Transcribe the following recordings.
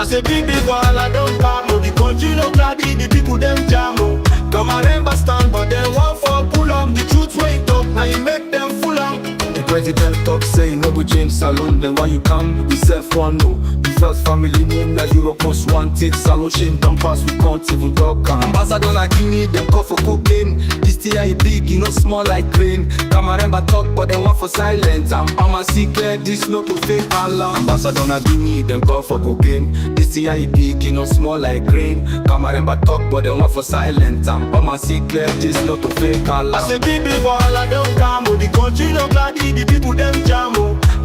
As a big wahala don't come, the country no gladly, the people them jam. Kamarainba stand, but they want for pull up. The truth wait up, now you make them full up. The president talk say no go change salon. Then why you come, we self one no. The first family name that Europe most wanted. Salon shame don't pass, we can't even talk. Ambassador like Guinea, them call for cocaine. This tea big, you know small like grain. Kamarainba talk, but they want for silence. I'ma see clear, this no to fake alarm. Ambassador like Guinea, them call for cocaine. This tea big, you know small like grain. Kamarainba talk, but they want for silence. I'ma see clear, this no to fake alarm. I say big wahala don't come, the country no gladly, the people them jam.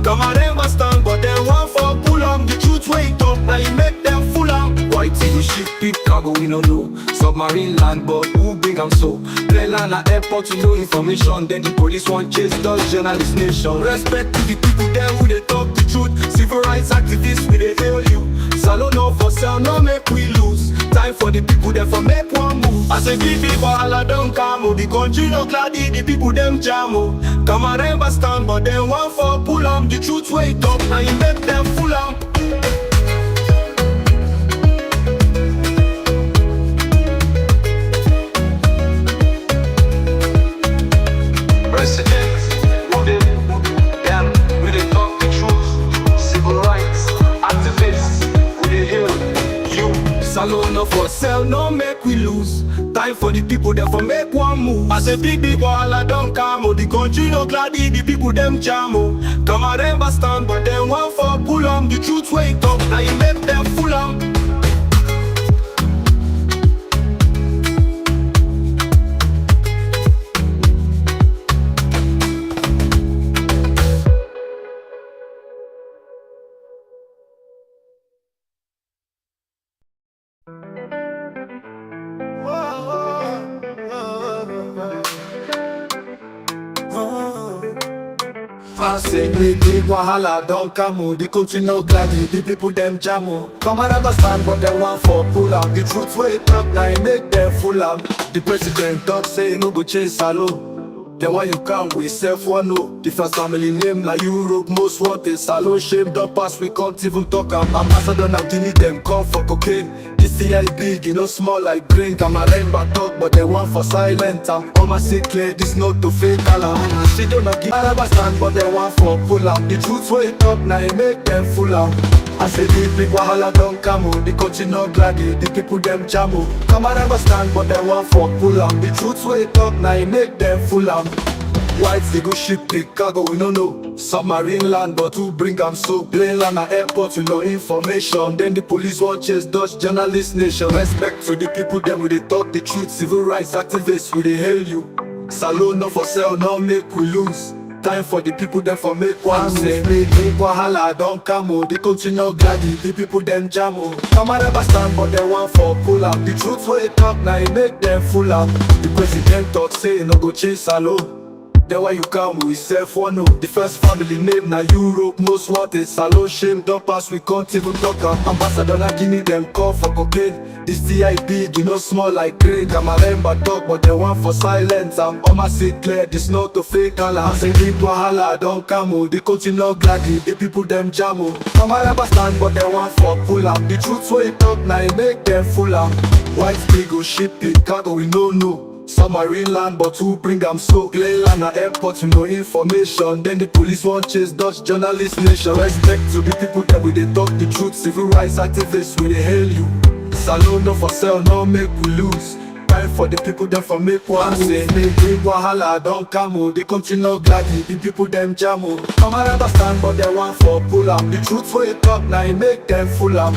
Kamarainba stand, but they want for pull up. The truth wait up, now you make them full up. White TV ship, big cargo, we don't know. Submarine land, but who bring them so? Play land at airport, you know information. Then the police want chase, does journalist nation. Respect to the people there who they talk the truth. Civil rights activists, we they hail you. Salo no for sale, no make we lose. Time for the people there for make one move. I say big wahala don't come, the country no gladly, the people them jam. Kamarainba stand, but they want for pull up. The truth wait up, now you make them full up. President, we dey talk the truth. Civil rights activists, we dey hail you. Salon no for sell, no make we lose. Time for the people there for make one move. I say big wahala don't come, the country no gladly, the people them jam. Kamarainba stand, but they want for pull up. The truth wait up, now you make them full up. I say big wahala don't come, the country no gladly, the people them jam. Kamarainba stand, but they want for pull up. The truth wait up, now you make them full up. The president talk say no go change Salo. Then why you come, we self one no. The first family name like Europe most wanted. Salo shame don't pass, we can't even talk. Ambassador now Guinea, them come for cocaine. This tea big, you know small like grain. Kamarainba talk, but they want for silent. I'ma say clear, this not to fake alarm. She don't give Kamarainba stand, but they want for pull out. The truth wait up, now you make them full out. I say big wahala don't come, the country not gladly, the people them jam. Kamarainba stand, but they want for pull out. The truth wait up, now you make them full out. Whites they go ship the cargo, we don't know. Submarine land, but who bring them so? Play land at airport, we know information. Then the police want chase, Dutch journalist nation. Respect to the people, them we they talk the truth. Civil rights activists, we they hail you. Salon no for sale, no make we lose. Time for the people them for make one move. Say big wahala don't come, the country no gladly, the people them jam. Kamarainba stand, but they want for pull up. The truth wait up, now you make them full up. The president talk say no go change Salo. Then why you come, we self one no. The first family name na Europe most wanted. Salon shame don't pass, we can't even talk. Ambassador like Guinea, them call for cocaine. This tea big, you know small like grain. Kamarainba talk, but they want for silence. I'ma say clear, this not to fake alarm. Say big wahala don't come, the country not gladly, the people them jam. Kamarainba stand, but they want for pull up. The truth wait up, now you make them full up. White big go ship it, cargo we no know. Submarine land, but who bring them so? Play land at airport, you know information. Then the police want chase, Dutch journalist nation. Respect to the people that we they talk the truth. Civil rights activists, we they hail you. Salon no for sale, no make we lose. Time for the people that for make one move. Say big wahala don't come, the country no gladly, the people them jam. Kamarainba stand, but they want for pull up. The truth wait up, now you make them full up.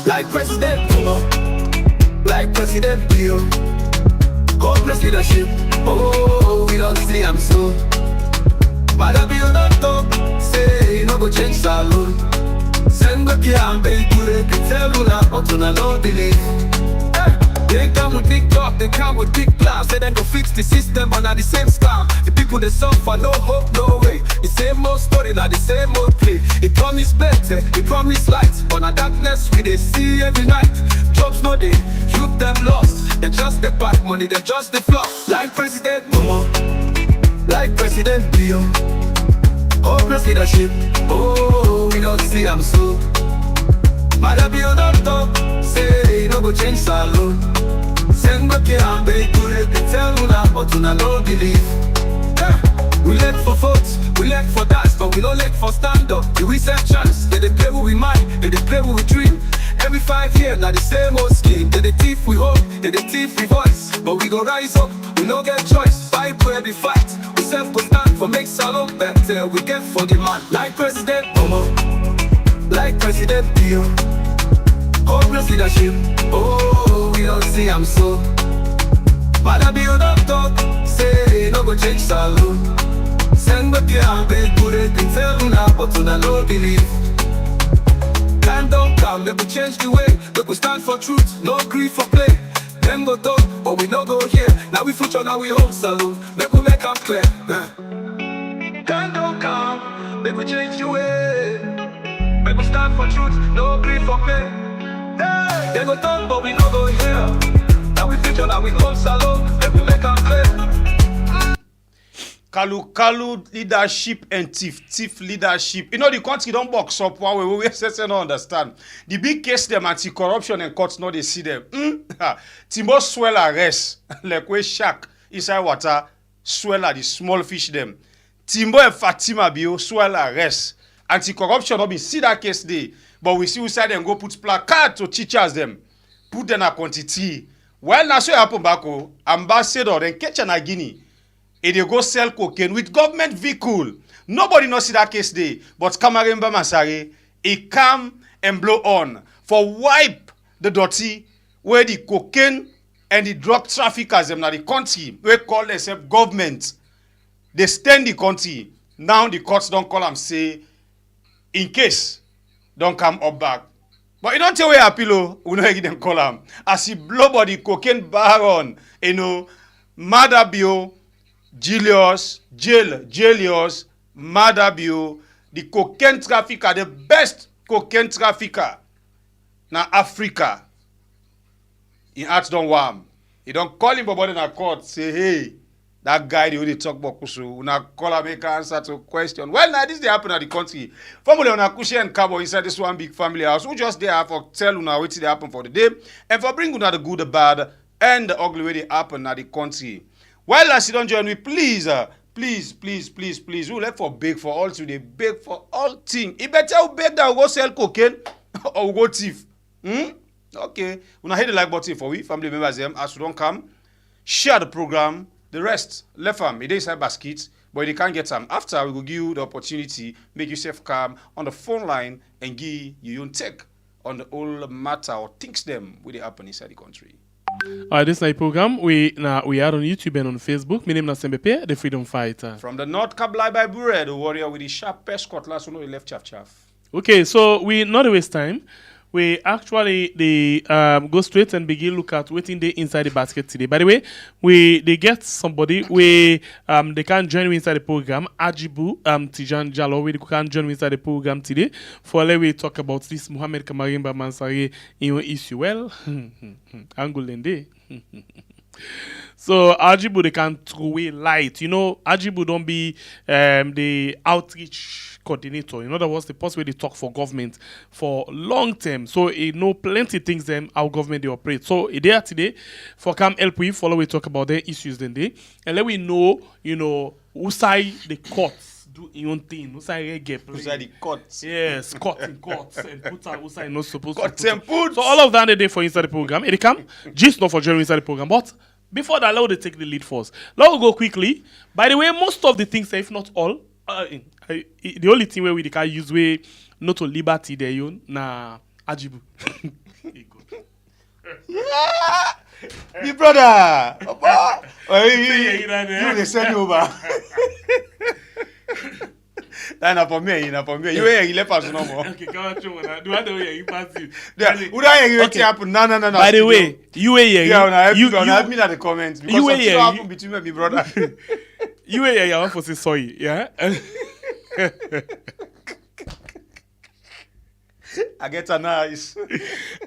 Like President like President Bill, God bless leadership. Oh, we don't see I'm so. Mother Bill don't talk, say no go change Salon. Send go ki ambe kure kitelu na otuna no believe. They come with big talk, they come with big plans. Say they go fix the system, but not the same scam. The people they suffer, no hope, no way. The same old story, not the same old play. It promise better, it promise light, but not darkness we they see every night. Jobs no day, youth them lost. They just the back money, they just the flop. Like President Momo, like President Bio. Hopeless leadership, oh, we don't see I'm so. Mother Bio don't talk, say no go change salon. Send back here and beg to let the tell una, but una no believe. We let for votes, we let for dance, but we don't let for stand up. The recent chance, they play with we mind, they play with we dream. Every 5 years, now the same old scheme. They the thief we hope, they the thief we voice. But we go rise up, we no get choice. Fight where we fight, we self go stand for make salon better. We get for the man, like President Momo, like President Bio. Hopeless leadership, oh, we don't see I'm so. Mother Bio don't talk, say no go change salon. Send back here and beg to let the tell una, but una no believe. Time don't come, let me change the way. Let we stand for truth, no grief for play. Them go talk, but we no go here. Now we future, now we home salon. Let we make them clear. Time don't come, let we change the way. Let we stand for truth, no grief for play. Hey, they go talk, but we no go here. Now we future, now we home salon. Let we make them clear. Kalu leadership and thief leadership. You know the country don't box up one way. We don't understand. The big case them anti-corruption and courts not they see them. Timbo swell arrest like we shark inside water swell the small fish them. Timbo and Fatima Bio swell arrest. Anti-corruption not be see that case day, but we see inside them go put placard to teachers them. Put them a quantity. Well, now so happen back ambassador then catch an Guinea. And they go sell cocaine with government vehicle. Nobody knows see that case day. But Kamarainba Mansaray, he come and blow on for wipe the dirty where the cocaine and the drug traffickers in the country, we call themselves government. They stand the country. Now the courts don't call them say, in case, don't come up back. But you don't tell where appeal, we know them call them. As he blow body cocaine baron, you know, Mother Bio, Jalloh, Madabio, the cocaine trafficker, the best cocaine trafficker na Africa. In heart don't warm. You don't call him for in a court, say, hey, that guy they only talk about Kusu, una call him make answer to question. Well, now this they happen at the country. Family on Kushi and Cabo inside this one big family house. Who just there for tell una what they happen for the day and for bring una the good, the bad, and the ugly way they happen at the country. Well, as you don't join me, please, please, we let for beg for all today, beg for all things. It better we beg that we go sell cocaine or we go thief. Okay. When I hit the like button for we, family members, as you don't come, share the program, the rest, left them, it is inside basket, but they can't get them. After, we will give you the opportunity, make yourself calm on the phone line and give you your own take on the whole matter or things them with the happen inside the country. This is my program. We are on YouTube and on Facebook. My name is Sembepe, the Freedom Fighter. From the North Kablai by Bure, the warrior with the sharpest cutlass, who know the left chaff. Okay, so we not waste time. We actually go straight and begin look at waiting day inside the basket today. By the way, they get somebody they can join me inside the program. Agibu, Tejan, Jalloh, we can join me inside the program today. For let we talk about this Mohamed Kamarainba Mansaray in issue. Well, Angulende. So Agibu they can throw away light. You know, Agibu don't be the outreach coordinator. In other words, the person where they talk for government for long term. So he know plenty things them how government they operate. So he there today for come help we follow we talk about their issues then they and let we know, you know, who side the courts do your own thing, who side reggae play. Who side the courts. Yes, courts and courts and put out who side not supposed courts to and put. So all of that they for inside the program. It come just not for joining inside the program, but before that, let me take the lead first. Let me go quickly. By the way, most of the things, if not all, the only thing where we can use way not to liberty there, you na Agibu. Yeah, the brother. You they send you over. That for me. You ain't left us no more. Okay, come on, show me. Do I know you pass you? Would I hear it happen? No. By the way, you here. Yeah, you help me in the comments because something happened between me and my brother. You here, you want to say sorry, yeah? I get a nice. All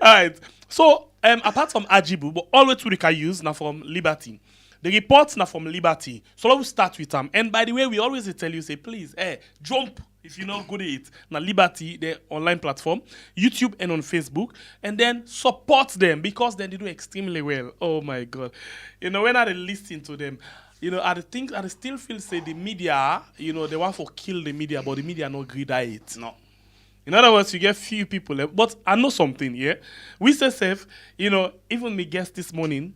right. So, apart from Agibu, but always we can use now from Liberty. The reports now from Liberty. So let's start with them. And by the way, we always tell you, say, please, jump if you're not good at it. Now, Liberty, the online platform, YouTube and on Facebook, and then support them because then they do extremely well. Oh my God. You know, when I listen to them, you know, I still feel say the media, you know, they want to kill the media, but the media not greed at it. No. In other words, you get few people left. But I know something, yeah? We say safe, you know, even me guest this morning,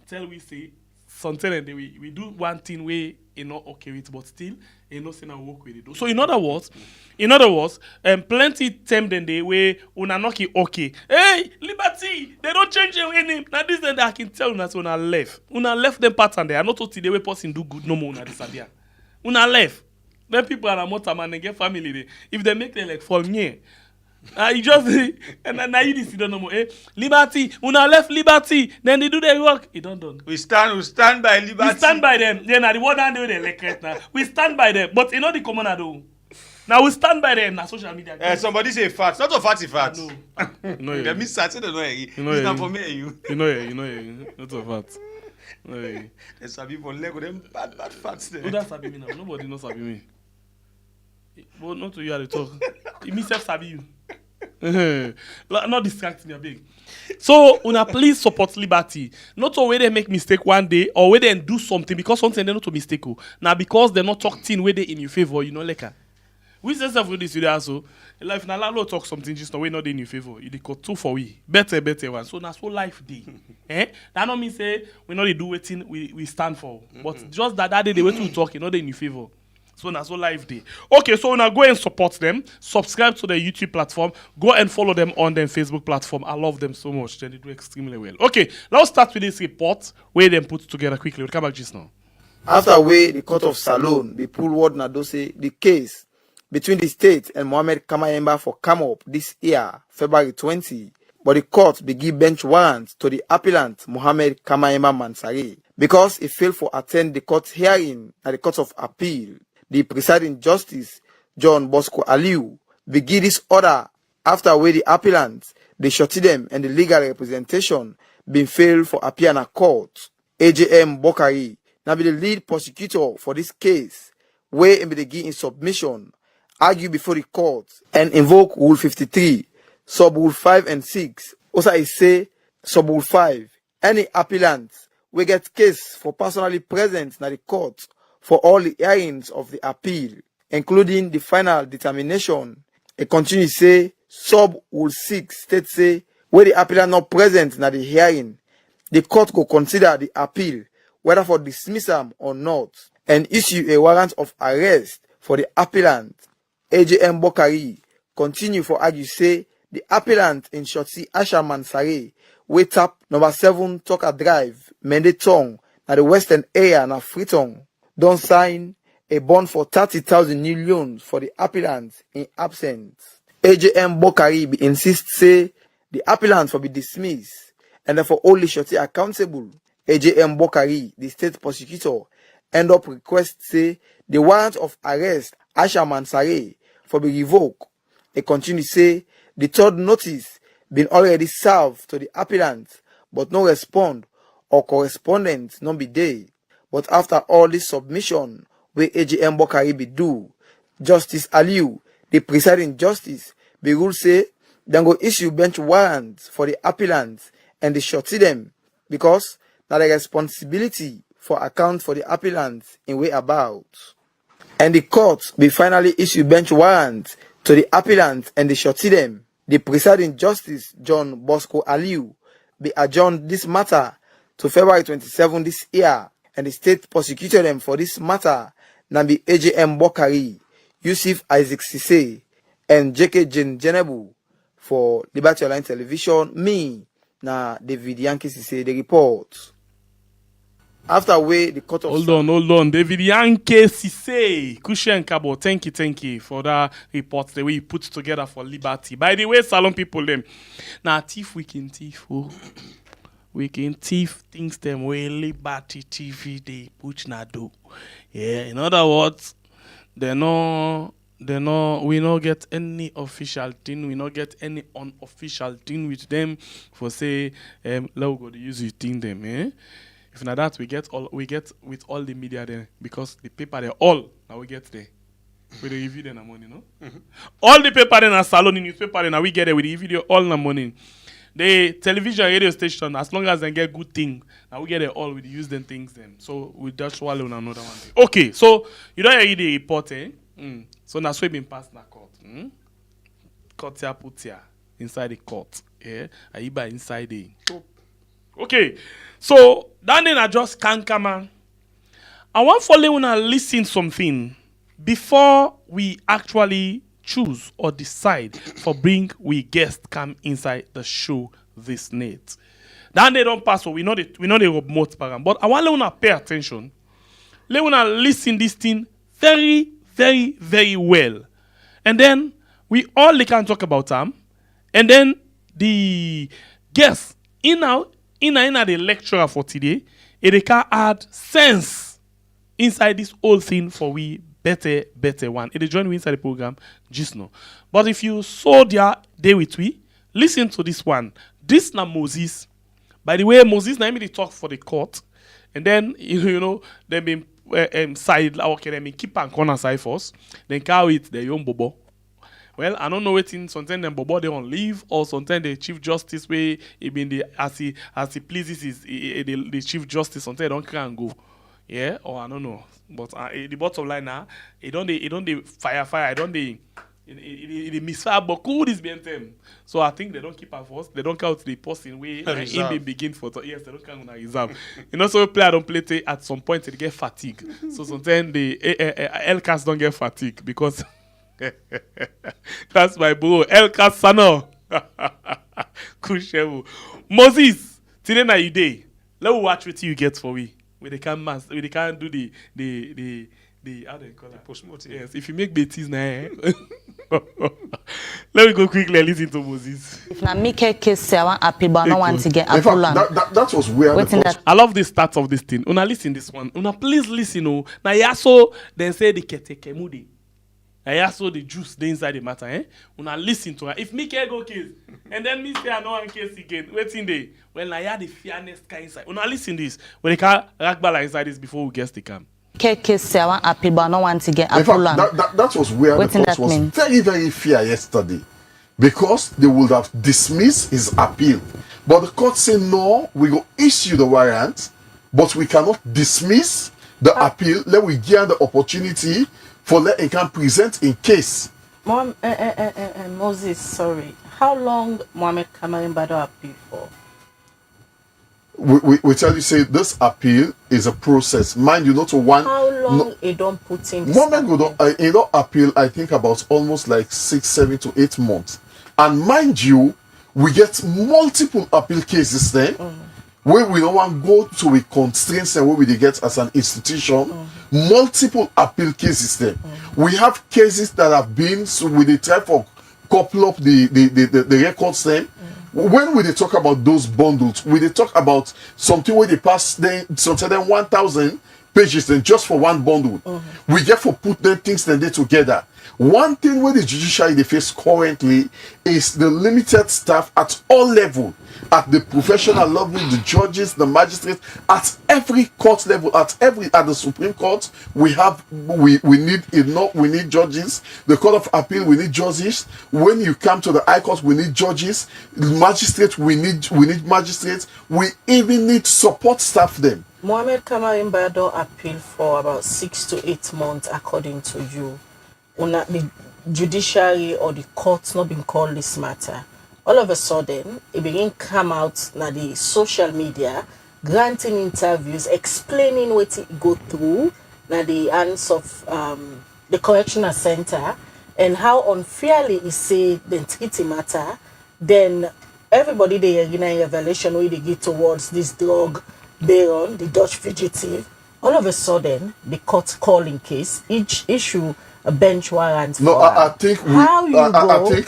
tell we say, something and we do one thing we you know okay with, but still you know say now work with it. So in other words, plenty time then they way una knocky okay. Hey, Liberty, they don't change your name. Now this then I can tell una so una left them pattern there. I not today way person do good no more una disappear. Una left. Then people are a motor man and get family there. If they make them like fall near. You just and now you don't know more. Liberty, una left Liberty, then they do their work. It don't done. We stand by Liberty. We stand by them. Then the one hand they like right now. We stand by them, but you know the commoner though. Now we stand by them. Now social media. Somebody say facts, not a fatty facts. No. No. They miss that. They don't know. It's not for me. You. You know. Not a fact. No. There's some people Lego them bad facts there. Who that sabi me now? Nobody knows sabi me. But not to you at the talk. Me self sabi you. Not distract me a big. So una please support Liberty. Not always they make mistake one day or where they do something because something they not to mistake. Now because they not talk thing where they in your favor, you know like we say self with this video also. Life na lalo talk something just now we not in your favor. You got two for we. Better one. So na so life day. That not mean say we not do waiting we stand for. But just that day they wait to talk, you know they in your favor. So now so live day. Okay, so now go and support them. Subscribe to their YouTube platform. Go and follow them on their Facebook platform. I love them so much. They do extremely well. Okay, let's start with this report where they put together quickly. We'll come back just now. After way the court of Salone be pull word na say the case between the state and Mohamed Kamarainba for come up this year, February 20. But the court be give bench warrant to the appellant Mohamed Kamarainba Mansaray because he failed to attend the court hearing at the Court of Appeal. The presiding justice, John Bosco Aliu, begin this order after where the appellants, the shorty them and the legal representation been failed for appear in a court. AJM Bokari now be the lead prosecutor for this case, where he be give in submission, argue before the court, and invoke Rule 53, Sub Rule 5 and 6. Also I say, Sub Rule 5, any appellant will get case for personally present in the court for all the hearings of the appeal, including the final determination. It continues say, Sub Rule 6 states say, where the appellant not present in the hearing, the court will consider the appeal, whether for dismissal or not, and issue a warrant of arrest for the appellant. AJM Bokari continue for argue say, the appellant in Shotsi Asha Mansaray, way tap number 7 Toka Drive, Mendetong, na the western area na Freetown, don't sign a bond for 30,000 new loans for the appellant in absence. AJM Bokari insists say the appellant will be dismissed and therefore only Shorty accountable. AJM Bokari, the state prosecutor, end up request say the warrant of arrest Asha Mansaray for be revoked. He continue say the third notice been already served to the appellant but no respond or correspondence no be there. But after all this submission, where AJM Bokari be do, Justice Aliu, the presiding justice, be rule say, then go issue bench warrants for the appellants and they shorty them, because now the responsibility for account for the appellants in way about. And the court be finally issue bench warrants to the appellants and they shorty them. The presiding justice, John Bosco Aliu, be adjourned this matter to February 27 this year. And the state prosecuted them for this matter, Nambi AJM Bokari, Yusuf Isaac Sise, and JK Jane Jenebu for Liberty Online Television. Me, na David Yankee Sise, the report. After way the court of Hold on. David Yanke Sise, Kushen Kabo, thank you for that report, the way you put together for liberty. By the way, Salon people, them. Now, thief, we can thief. Oh. We can thief things them way liberty TV, they put na do. Yeah, in other words, we not get any official thing, we not get any unofficial thing with them for say, let go to use you thing them, eh? If not that, we get with all the media there because the paper they all now we get there. We the review them money, no? Mm-hmm. All the paper in a salon in newspaper now we get there with the video all the morning. The television radio station, as long as they get good thing, now we get it all with use them things them. So we just swallow another one. Okay, so you don't hear the report, eh? So now we been passed na court. Court here put here inside the court. Yeah, Aiba inside the. Okay, so that then I just can't come on. I want for Leona listen something before we actually choose or decide for bring we guest come inside the show this night. Then they don't pass, so we know the remote program. But I want Leona pay attention. Leona listen this thing very, very, very well. And then we all can talk about them. And then the guest in the lecturer for today, it can add sense inside this whole thing for we better one. It join we inside the program, just know. But if you saw their day with we, listen to this one. This na Moses. By the way, Moses na me talk for the court, and then you know they been side okay, they been keep and corner side first, then carry it their own bobo. Well, I don't know what in sometimes them bobo they on leave, or sometimes the chief justice way he been the as he pleases the chief justice sometimes don't can go. Yeah, or I don't know. But the bottom line now, it don't fire. I don't it misfire beaucoup this BNTM. So I think they don't keep her first. They don't count the person way in the begin for yes, they don't count on a reserve. You know, so player don't play at some point they get fatigue. So sometimes the LCAS don't get fatigue because that's my bro. LCAS Sano. Kushevu. Moses, today na you day. Let me watch what you get for we. They can't do the how do you call it? Post-mortem. Yes, if you make betis now. Let me go quickly and listen to Moses. If na make a case, I want appeal, but I don't want to get appeal. That was where I love the start of this thing. Una listen this one. Una please listen. Oh, na yaso then say the keteke mudi. Na yaso the juice the inside the matter. Eh? Una listen to her. If me can go case and then me say I no one case again. Waiting day. Well, na ya the fairness kind inside. Una listen this. When they can ragbala inside this before we get the cam. Case, I want appeal, but I don't want to get appeal. That was where the court was very, very fair yesterday, because they would have dismissed his appeal. But the court said, no, we will issue the warrant, but we cannot dismiss the appeal. Let we give the opportunity for let it can present in case. Moses, sorry. How long Mohamed Kamarainba appeal for? We tell you, say this appeal is a process. Mind you, not one. How long it don't put in? Moment go appeal, I think about almost like 6, 7 to 8 months. And mind you, we get multiple appeal cases then, where we don't want to go to a constraints and where we get as an institution. Multiple appeal cases then. We have cases that have been so we they try for couple up the records then. When we talk about those bundles, we talk about something where they pass then something 1,000 pages then just for one bundle. We get for put them things then they together. One thing where the judiciary they face currently is the limited staff at all level, at the professional level, the judges, the magistrates, at every court level, at the Supreme Court, we need judges. The Court of Appeal, we need judges. When you come to the High Court, we need judges. Magistrates, we need magistrates. We even need support staff them. Mohamed Kamarainba appeal for about 6 to 8 months, according to you. The judiciary or the courts not been called this matter. All of a sudden, it begin come out na the social media, granting interviews, explaining what it go through, na the hands of the correctional center, and how unfairly it say the treat matter. Then everybody they in a revelation where they get towards this drug Baron, the Dutch fugitive, all of a sudden, the court calling case, each issue a bench warrant No, for I her. think we. How you go?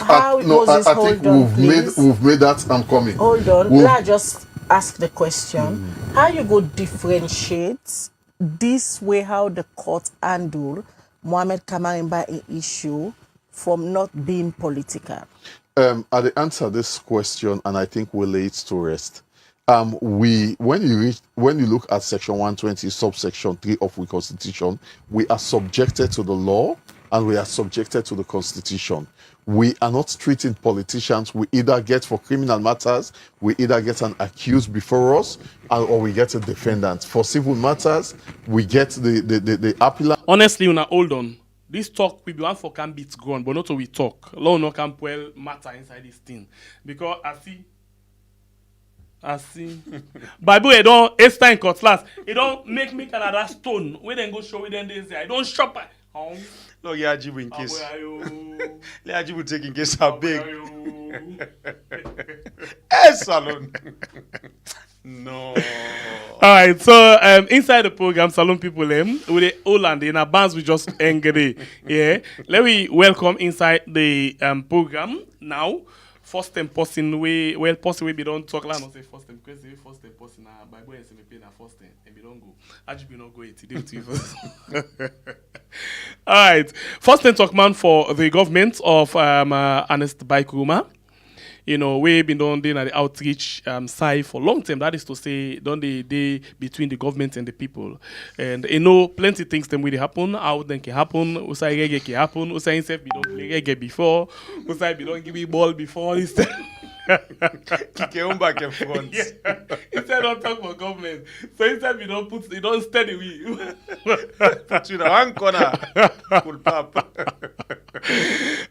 How No, Moses, I think hold on, please. we've made that. I'm coming. Hold on. We've- Let's just ask the question. How you go differentiate this way how the court handle Mohamed Kamarainba issue from not being political? I'll answer this question, and I think we'll lay it to rest. When you look at section 120, subsection 3 of the Constitution, we are subjected to the law and we are subjected to the Constitution. We are not treating politicians. We either get for criminal matters, we either get an accused before us, or we get a defendant. For civil matters, we get the appellant. Honestly, una hold on. This talk we be one for can beat ground, but not so we talk. Law no can well matter inside this thing. Because I see. Bible, it don't Esther in cutlass. It don't make another stone. We then go show it then they say I don't shop. No, yeah, Agibu in case. Let Agibu take in case how big. Salon. No. All right, so inside the program, Salon people, with the Holland in advance, we just angry. Yeah, let me welcome inside the program now. First time person we don't talk. Let me say first time because first time person na Bible and say me pay na first time and we don't go. Agibu not go it today with you first. All right, first time talk man for the government of Ernest Bai Koroma. You know, we've been doing the outreach side for long time. That is to say, done the day between the government and the people. And you know, plenty things them will happen. How then can happen? Usai reggae can happen. Usai himself be don't play reggae before. Usai be don't give me ball before this time. Kick him back and front. Yeah. Instead don't talk for government. So instead we don't put, they don't steady we. Put you in one corner. Pull pap.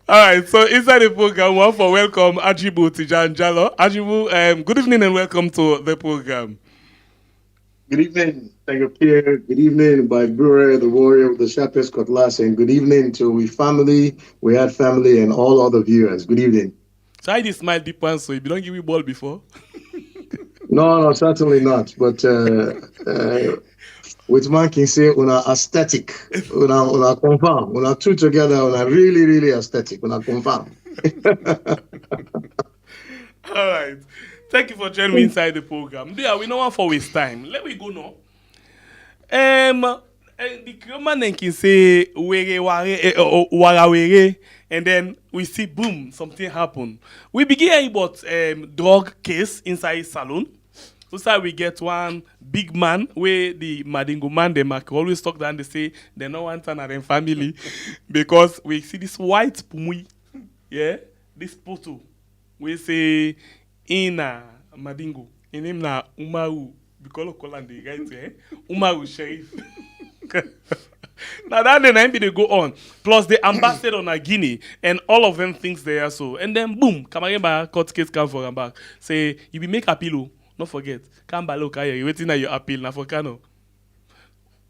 All right, so inside the program, one for welcome Agibu, Tejan, Jalloh. Agibu, good evening and welcome to the program. Good evening, thank you, Pierre. Good evening, by Brewer, the warrior with the sharpest cutlass, and good evening to we family, we had family, and all other viewers. Good evening. So I did smile deep one, so if you don't give me ball before. No, certainly not. But with man can say una aesthetic, una confirm, una two together, una really, really aesthetic, una confirm. All right. Thank you for joining me inside the program. Yeah, we don't want for waste time. Let me go now. The Krioman can say ware, and then we see boom, something happen. We begin about drug case inside salon. So we get one big man where the Madingo man they always talk down. They say they don't want another family because we see this white pumui, yeah, this photo. We say ina Madingo, in him na Umaru because of Kolandi, right? Umaru Sheriff. Now that then they go on. Plus the ambassador on Guinea and all of them things they are so. And then boom, Kamarainba court case come for him back. Say you be make appeal. Don't forget. Come back look you waiting at your appeal now for Kano.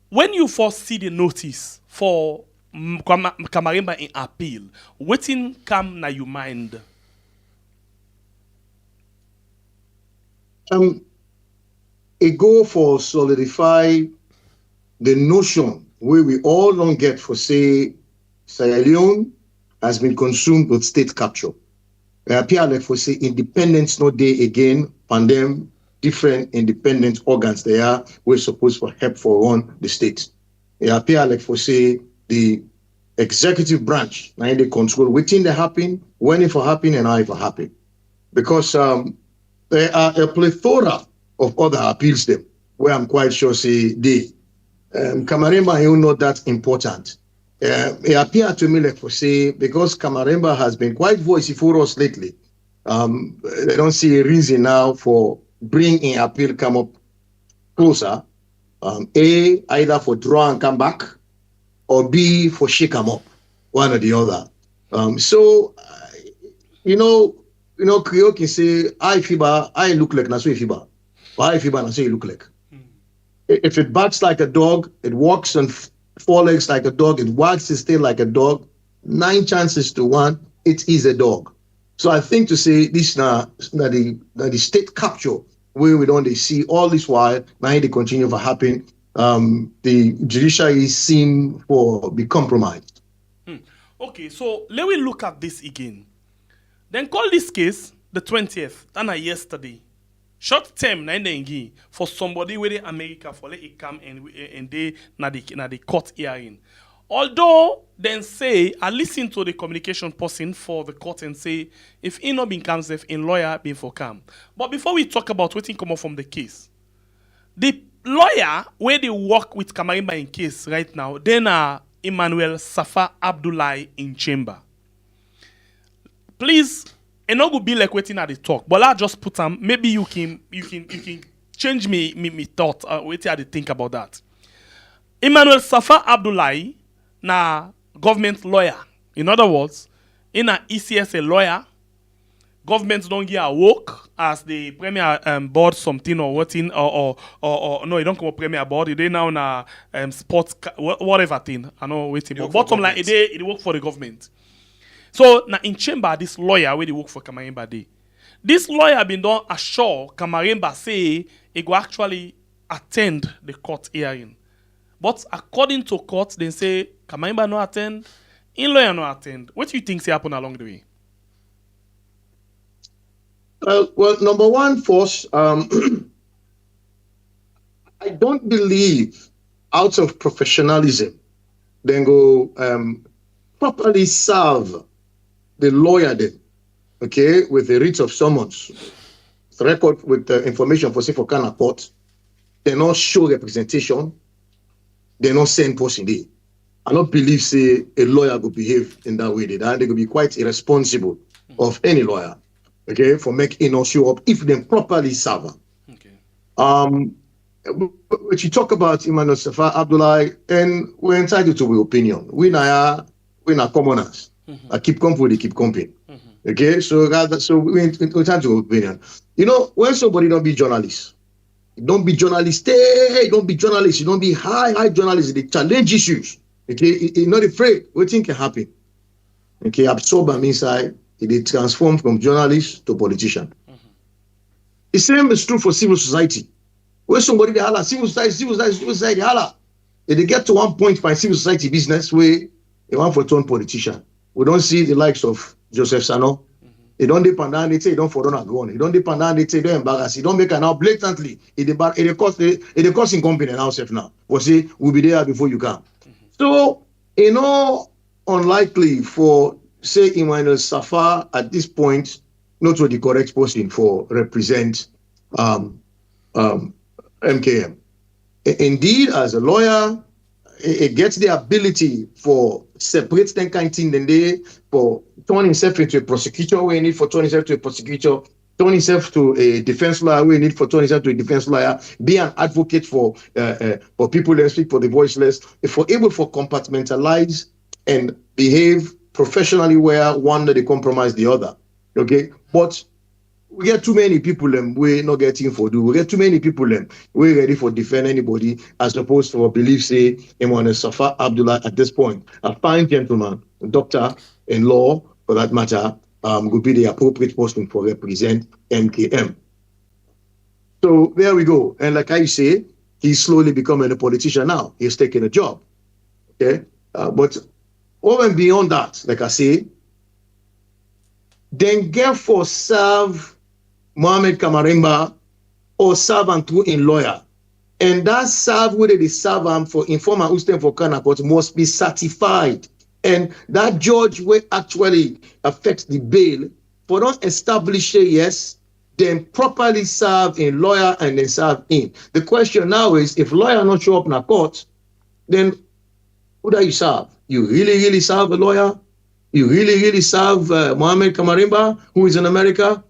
When you first see the notice for Kamarainba in appeal, waiting come na your mind. It go for solidify the notion where we all don't get for say Sierra Leone has been consumed with state capture. It appear like for say independence no day again, and them different independent organs they are we're supposed to help for run the state. It appear like for say the executive branch now they control waiting they happen, when it for happen and how it for happen. Because there are a plethora of other appeals them where I'm quite sure say they Kamarainba is not that important. It appears to me like for say because Kamarainba has been quite voicey for us lately. They don't see a reason now for bringing appeal come up closer. A, either for draw and come back, or B, for shake them up, one or the other. Creole can say, I look like Nasu Fiba. But I Fiba Nasu you look like. If it barks like a dog, it walks on four legs like a dog, it wags its tail like a dog, 9 chances to 1, it is a dog. So I think to say this now the state capture where we don't see all this while, now they continue to happen. The judiciary seem for be compromised. Okay, so let me look at this again. Then call this case the 20th, than yesterday. Short term, for somebody with America for let it come and they na the court hearing. Although then say I listen to the communication person for the court and say if he not been come safe in lawyer been for come. But before we talk about what come up from the case, the lawyer where they work with Kamarainba in case right now, then Emmanuel Safa Abdullahi in chamber. Please, it not go be like waiting at the talk, but I just put them. Maybe you can change me thought. Wait at the think about that. Emmanuel Safa Abdullahi na government lawyer. In other words, in a ECS a lawyer, government don't get a work as the premier board something or what in or no, you don't come up premier board. They now na sports whatever thing. I know waiting. But bottom line, it work for the government. So now in chamber, this lawyer where they work for Kamarainba day. This lawyer been done assure Kamarainba say he go actually attend the court hearing. But according to court, they say Kamarainba no attend, in lawyer no attend. What do you think say happen along the way? Well, number one, first, I don't believe out of professionalism, then go properly serve the lawyer then, okay, with the writ of summons, record with the information for say for Kana court, they not show representation, they not send person there. I don't believe say a lawyer will behave in that way. They will be quite irresponsible of any lawyer, okay, for making not show up if they properly serve. Okay. But you talk about Emmanuel Safa Abdullahi, and we're entitled to our opinion. We are commoners. I keep company, they keep company. Okay, so we're entitled to our opinion. You know, when somebody don't be journalist, don't be journalist, hey, don't be journalist, you don't be high journalist, they challenge issues. Okay, you're not afraid. What thing can happen? Okay, absorb them inside, they transform from journalist to politician. The same is true for civil society. When somebody they holla, civil society, holla. If they get to one point by civil society business where they want for turn politician. We don't see the likes of Joseph Sano. They don't depend on they say they don't for on go on. They don't depend on they say they embarrass. They don't make an out blatantly. It cost incompetent ourselves now. But say we'll be there before you come. So you know, unlikely for say Emmanuel Safa at this point not to the correct person for represent MKM. Indeed, as a lawyer, it gets the ability for separate that kind of thing than they for turn himself into a prosecutor where he need for turn himself to a prosecutor, turn himself to a defense lawyer where he need for turn himself to a defense lawyer, be an advocate for people that speak for the voiceless, if we're able to compartmentalize and behave professionally where one that they compromise the other. Okay, but we get too many people we not getting for do. We get too many people we ready for defend anybody as opposed to believe say Emmanuel Safa Abdullah at this point. A fine gentleman, a doctor in law for that matter, would be the appropriate person for represent MKM. So there we go. And like I say, he's slowly becoming a politician now. He's taking a job. Okay, but over and beyond that, like I say, then therefore serve Mohamed Kamarainba or serve and through in lawyer. And that serve whether they serve him for informer who stand for Kana court must be certified. And that judge will actually affect the bail for not establish a yes, then properly serve in lawyer and then serve in. The question now is if lawyer not show up in a court, then who do you serve? You really serve a lawyer? You really serve Mohamed Kamarainba, who is in America?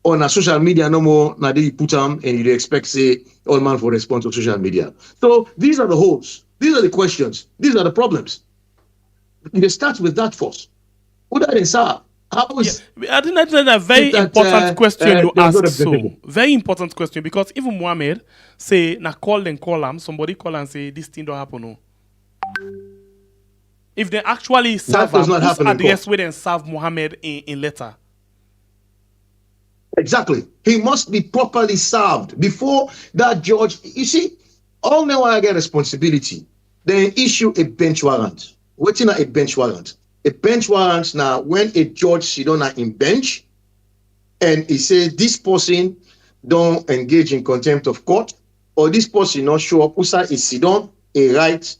On a social media no more, now they put them and you expect say all man for response to social media. So these are the holes, these are the questions, these are the problems. They start with that first. Who that is serve? How is I think that's a very important question you ask. So very important question because even Mohamed say na call him, somebody call and say this thing don't happen. No. If they actually serve him, whose address where they serve Mohamed in letter? Exactly. He must be properly served before that judge. You see, all men want to get responsibility. Then issue a bench warrant. Waiting at a bench warrant. A bench warrant now, when a judge sit down in bench and he says this person don't engage in contempt of court, or this person not show up, Usa is sit down, a right,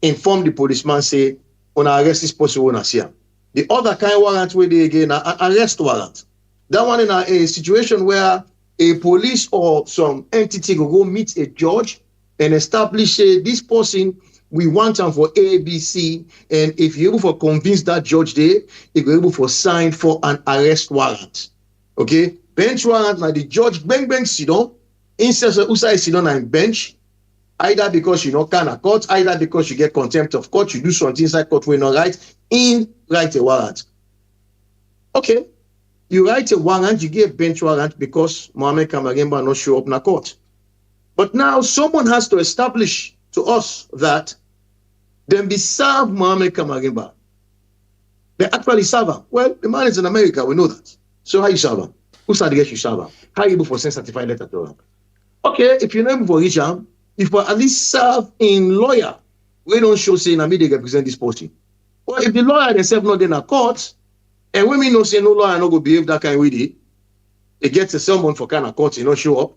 inform the policeman, say, on arrest this person, when I see him. The other kind of warrant where they again, an arrest warrant. That one in a situation where a police or some entity will go meet a judge and establish this person, we want him for A, B, C, and if you're able to convince that judge there, you're able to sign for an arrest warrant. Okay? Bench warrant, now the judge bang sit down, instead of Usai sit down and bench, either because you know kind of court, either because you get contempt of court, you do something inside court where not right, write a warrant. Okay. You write a warrant, you get a bench warrant because Mohamed Kamarainba not show up in a court. But now someone has to establish to us that then be served Mohamed Kamarainba. They actually serve him. Well, the man is in America, we know that. So how you serve him? Who said you serve him? How are you able to send certified letter to him? Okay, if you're not able to reach him, if we at least serve in lawyer, we don't show saying I mean they represent this person. Well, if the lawyer themselves not in a court, and women no say no lawyer no go behave that kind of way, it gets a summon for kind of court, you know, show up.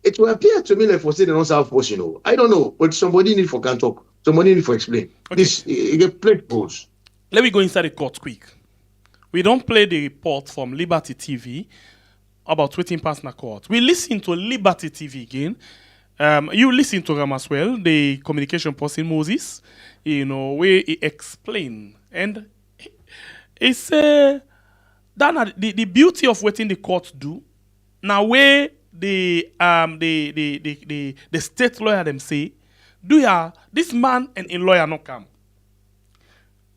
It will appear to me like for say they don't serve post, you know. I don't know, but somebody need for can talk. Somebody need for explain. Okay. This it get played pose. Let me go inside the court quick. We don't play the report from Liberty TV about waiting past the court. We listen to Liberty TV again. You listen to them as well, the communication person Moses, you know, where he explain. And it's that the beauty of what the court do. Now where the state lawyer them say, do ya this man and a lawyer not come?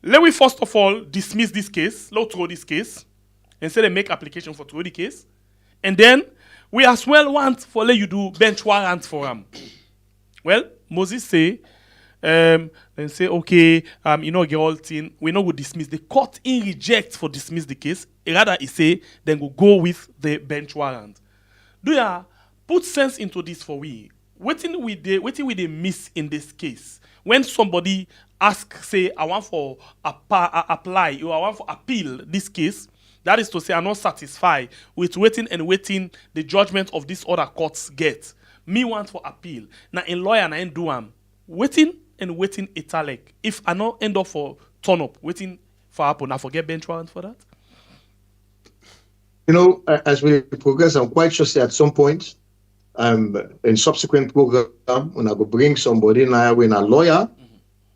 Let me first of all dismiss this case, let's throw this case, and say they make application for throw the case, and then we as well want for let you do bench warrant for him. Well, Moses say, then say okay, you know, get all thing, we know we dismiss the court in reject for dismiss the case. Rather, he say then we'll go with the bench warrant. Do ya put sense into this for we? Waiting we they miss in this case when somebody ask say I want for apply or I want for appeal this case. That is to say, I'm not satisfied with waiting the judgment of this other courts get. Me want for appeal. Now, in lawyer, I ain't do waiting italic. If I not end up for turn up, waiting for happen, I forget bench warrant for that. You know, as we progress, I'm quite sure at some point, in subsequent program, when I go bring somebody now, when a lawyer,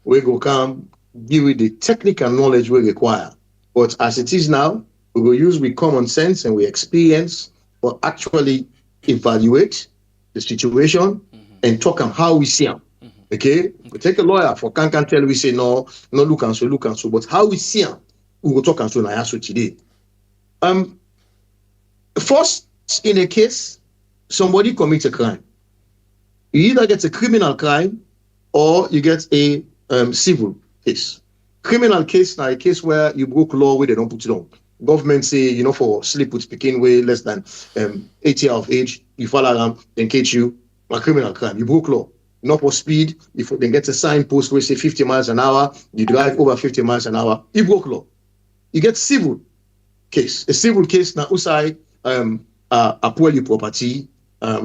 we go come give you the technical knowledge we require. But as it is now, we will use with common sense and we experience or actually evaluate the situation and talk on how we see them. Okay? We take a lawyer for can tell we say no, look and so, but how we see them, we will talk and so now today. First, in a case, somebody commits a crime. You either get a criminal crime or you get a civil case. Criminal case now a case where you broke law where they don't put it on. Government say, you know, for sleep with speaking way less than 8 years of age, you fall around, then catch you, a criminal crime. You broke law. Not for speed, if they get a signpost where say 50 miles an hour, you drive over 50 miles an hour, you broke law. You get civil case. A civil case now usai appoil your property. I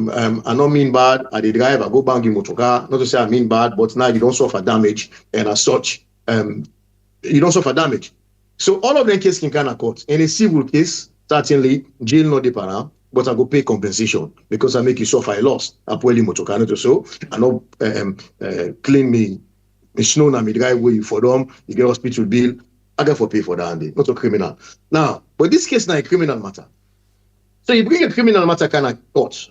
not mean bad, I dey drive, I go bang your motor car. Not to say I mean bad, but now you don't suffer damage, and as such, you don't suffer damage. So all of them cases can kind of court. In a civil case, certainly jail not the para, but I go pay compensation because I make you suffer a loss. I pull you motor car not so. I not clean me snow na me drive way for them. You get hospital bill. I get for pay for that day. Not a criminal. Now, but this case now a criminal matter. So you bring a criminal matter kind of court.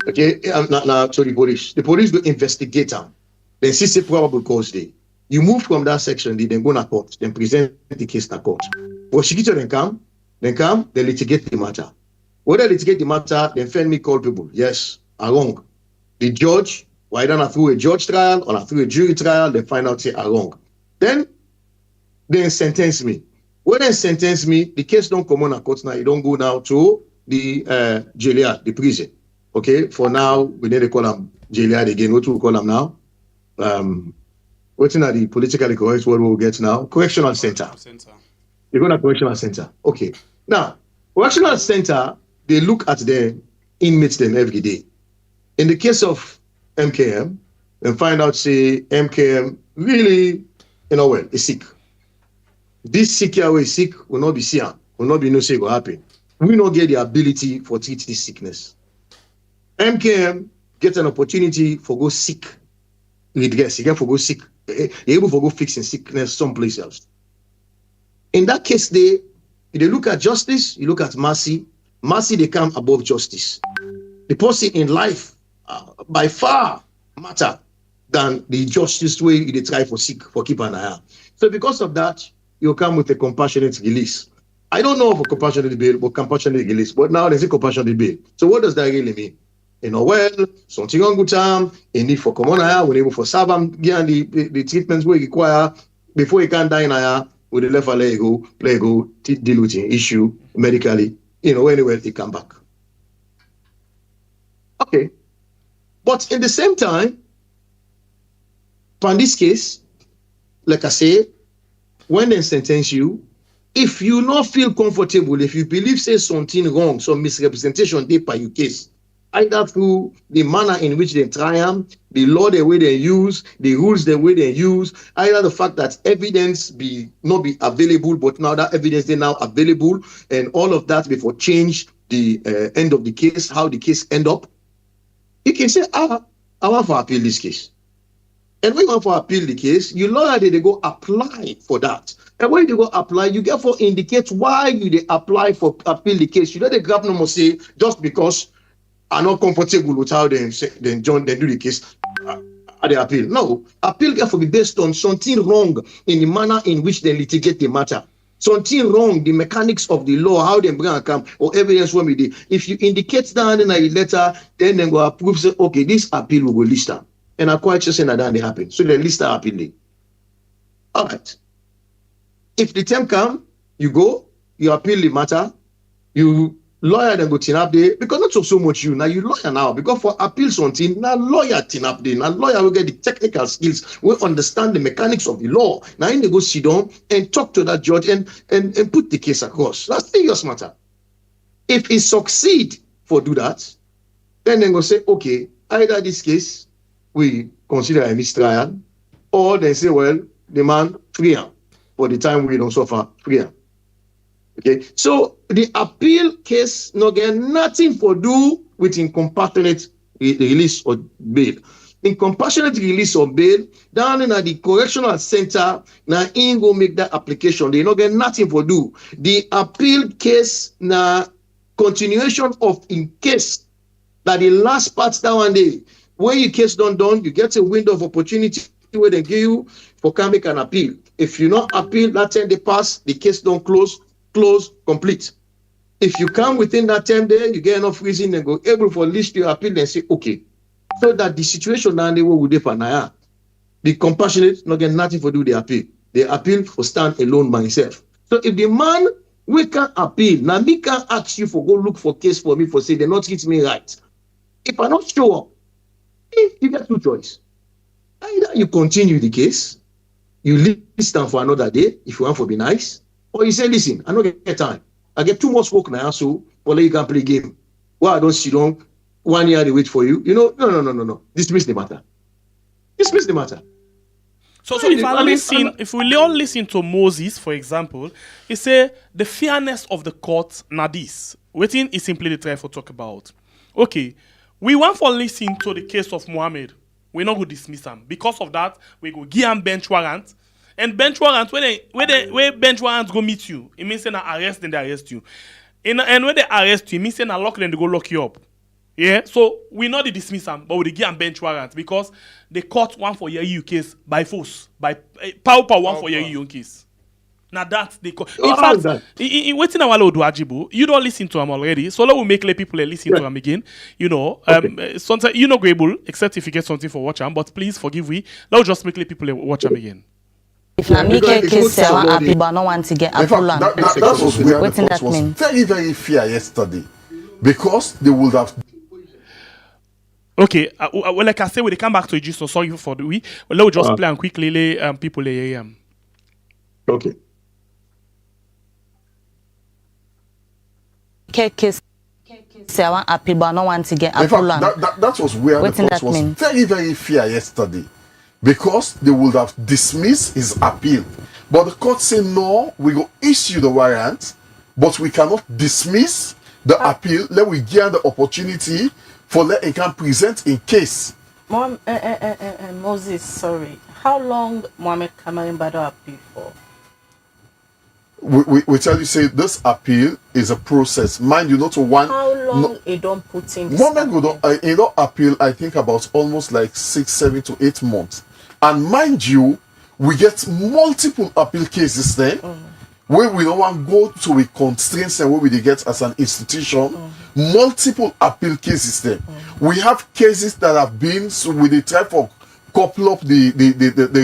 Okay, now to the police. The police will investigate them. Then see the probable cause day. You move from that section, then go to court, then present the case to court. Prosecutor then come, they litigate the matter. When they litigate the matter, then find me culpable. Yes, I'm wrong. The judge, either through a judge trial or through a jury trial, they find out say I'm wrong. Then they sentence me. When they sentence me, the case don't come on a court now. You don't go now to the Jalloh, the prison. Okay, for now, we need to call them Jalloh again. What do we call them now? What's in the politically correct word we'll get now? Correctional center. You're going to correctional center. Okay. Now, correctional center, they look at the inmates them every day. In the case of MKM, and find out, say, MKM really, is sick. This sick here is sick, will not be seen, will not be no say will happen. We not get the ability for treat this sickness. MKM get an opportunity for go sick. Redress, he get for go sick. He able for go fixing sickness someplace else. In that case, they look at justice, you look at mercy. Mercy, they come above justice. The person in life, by far, matter than the justice way they try for sick, for keep an eye. So because of that, you come with a compassionate release. I don't know of a compassionate bail, but compassionate release. But now there's a compassionate bail. So what does that really mean? Something on good time, a need for common eye, we're able for Sabam, the treatments we require before he can die in eye, with the left let go, deal with the issue medically, anyway, he come back. Okay. But in the same time, in this case, like I say, when they sentence you, if you not feel comfortable, if you believe say something wrong, some misrepresentation they by your case, either through the manner in which they try them, the law the way they use, the rules the way they use, either the fact that evidence not be available, but now that evidence they now available, and all of that before change the end of the case, how the case end up, you can say, I want to appeal this case. And when you want to appeal the case, you lawyer they go apply for that. And when you go apply, you get for indicate why you they apply for appeal the case. You know the governor must say just because I'm not comfortable with how they do the case, they appeal. No, appeal get for be based on something wrong in the manner in which they litigate the matter. Something wrong, the mechanics of the law, how they bring a camp or evidence when we do. If you indicate that in a letter, then they go approve, say, okay, this appeal will go list down. And I'm quite sure that they happen. So they list the appeal. All right. If the time come, you go, you appeal the matter, you lawyer then go tin up there, because not so much you, now you lawyer now, because for appeal something, now lawyer tin up there, now lawyer will get the technical skills, will understand the mechanics of the law. Now they go sit down and talk to that judge and put the case across. That's serious matter. If he succeed for do that, then they go say, okay, either this case we consider a mistrial, or they say, well, the man free him. For the time we don't suffer, free him. Okay, so the appeal case no get nothing for do with incompassionate release or bail. Incompassionate release or bail, down in the correctional center, now in go make that application. They no get nothing for do. The appeal case na continuation of in case that the last part that one day, when your case done, you get a window of opportunity where they give you for can make an appeal. If you not appeal, that time they pass, the case don't close, complete. If you come within that time there, you get enough reason and go able for list your appeal and say, okay. So that the situation now they will do for Naya. The compassionate not get nothing for do the appeal. The appeal for stand alone by himself. So if the man we can appeal, now me can ask you for go look for case for me for say they not treat me right. If I not show up, you get two choices. Either you continue the case, you listen for another day if you want to be nice, or you say, listen, I don't get time. I get too much work now, so well, you can play game. Well, I don't sit down 1 year they wait for you. No. Dismiss the matter. Dismiss the matter. So if we all listen to Moses, for example, he say the fairness of the court now this. Waiting is simply the try for talk about. Okay, we want for listen to the case of Mohamed. We're not going to dismiss him. Because of that, we go give him bench warrant. And bench warrant, when bench warrants go meet you, it means they arrest, then they arrest you. And when they arrest you, it means they lock, then they go lock you up. Yeah? So we not dismiss him, but we give him bench warrant because the court one for your case by force, by power one for your case. Now that's the in fact, waiting a while do Agibu, you don't listen to him already. So let we make people listen to him again. You know, sometimes you're not able, except if you get something for watch him. But please forgive me. Let's just make people watch him again. If I make a case, I want happy, but I don't want to get a full that was where what the that was means? very, very fair yesterday. because they would have. Okay, well, like I said, when they come back to it, so sorry for the we. Well, let's just play and quickly people Okay. Case I want appeal, but I don't want to get In appeal. fact, that was where the court was very, very fair yesterday, because they would have dismissed his appeal. But the court said, no, we will issue the warrant, but we cannot dismiss the appeal. Let we give the opportunity for let it can present in case. Moses, sorry. How long Mohamed Kamarainba appeal for? We tell you, say this appeal is a process. Mind you, not one. How long it don't put in this Mohamed would appeal, I think, about almost like 6, 7 to 8 months. And mind you, we get multiple appeal cases then, where we don't want to go to a constraints and where we get as an institution, multiple appeal cases then. We have cases that have been, so we they try for couple up the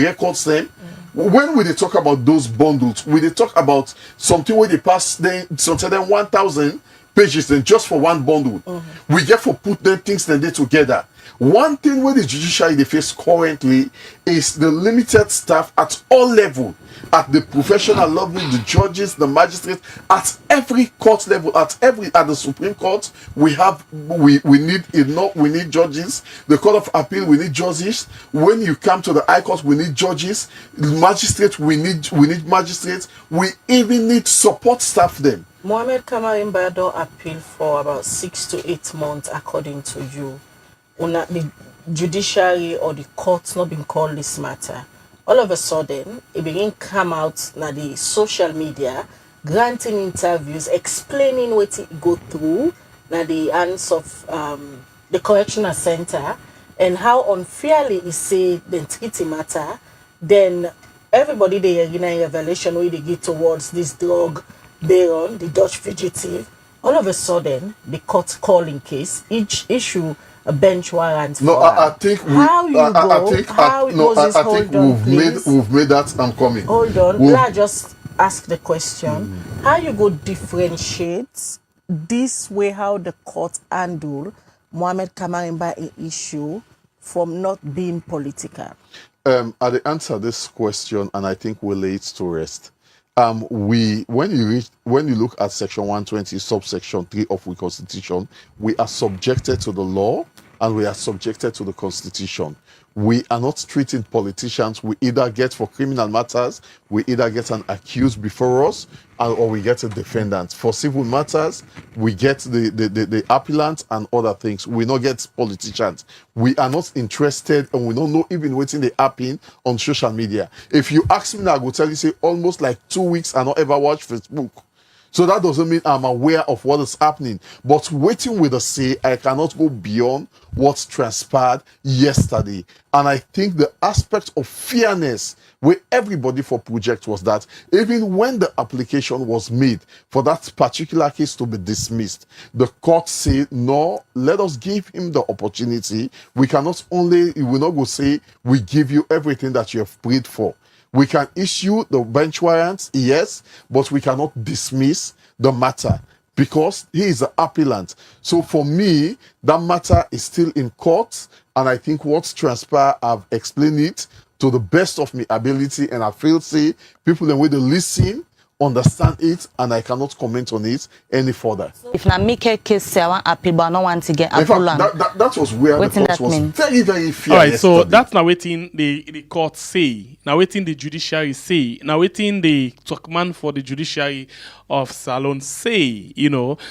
records then. When we they talk about those bundles, we they talk about something where they pass then something then 1,000 pages then just for one bundle. We get for put them things then they together. One thing where the judiciary they face currently is the limited staff at all level, at the professional level, the judges, the magistrates, at every court level, at the Supreme Court, we need judges. The Court of Appeal, we need judges. When you come to the High Court, we need judges. Magistrates, we need magistrates. We even need support staff then. Mohamed Kamarainba appeal for about 6 to 8 months, according to you. The judiciary or the courts not been called this matter. All of a sudden, it begin come out na the social media, granting interviews, explaining what it go through na the hands of the correctional center and how unfairly it say the treat matter. Then everybody they in a revelation where they get towards this drug baron, the Dutch fugitive. All of a sudden, the court calling case, each issue a bench warrant. No, I think we. How you go? I think how no, Moses, I think we've made that. I'm coming. Hold on. Let's just ask the question. How you go differentiate this way how the court handle Mohamed Kamarainba issue from not being political? I answer this question, and I think we'll lay it to rest. When you look at section 120 subsection 3 of the Constitution, we are subjected to the law and we are subjected to the Constitution. We are not treating politicians. We either get for criminal matters, we either get an accused before us, or we get a defendant. For civil matters, we get the appellant and other things. We not get politicians. We are not interested, and we don't know even what's in the happen on social media. If you ask me, I will tell you, say almost like 2 weeks I not ever watch Facebook. So that doesn't mean I'm aware of what is happening. But waiting with a say, I cannot go beyond what transpired yesterday. And I think the aspect of fairness with everybody for project was that even when the application was made for that particular case to be dismissed, the court said, no, let us give him the opportunity. We will not go say, we give you everything that you have prayed for. We can issue the bench warrants, yes, but we cannot dismiss the matter because he is the appellant. So for me, that matter is still in court, and I think what's transpired, I've explained it to the best of my ability, and I feel say people in way they listen, understand it, and I cannot comment on it any further. If na make a case, I want appeal, but I don't want to get appeal. That was where the court was very, very fair. All right, yesterday. So that's now waiting the court say, now waiting the judiciary say, now waiting the talkman for the judiciary of Salon say,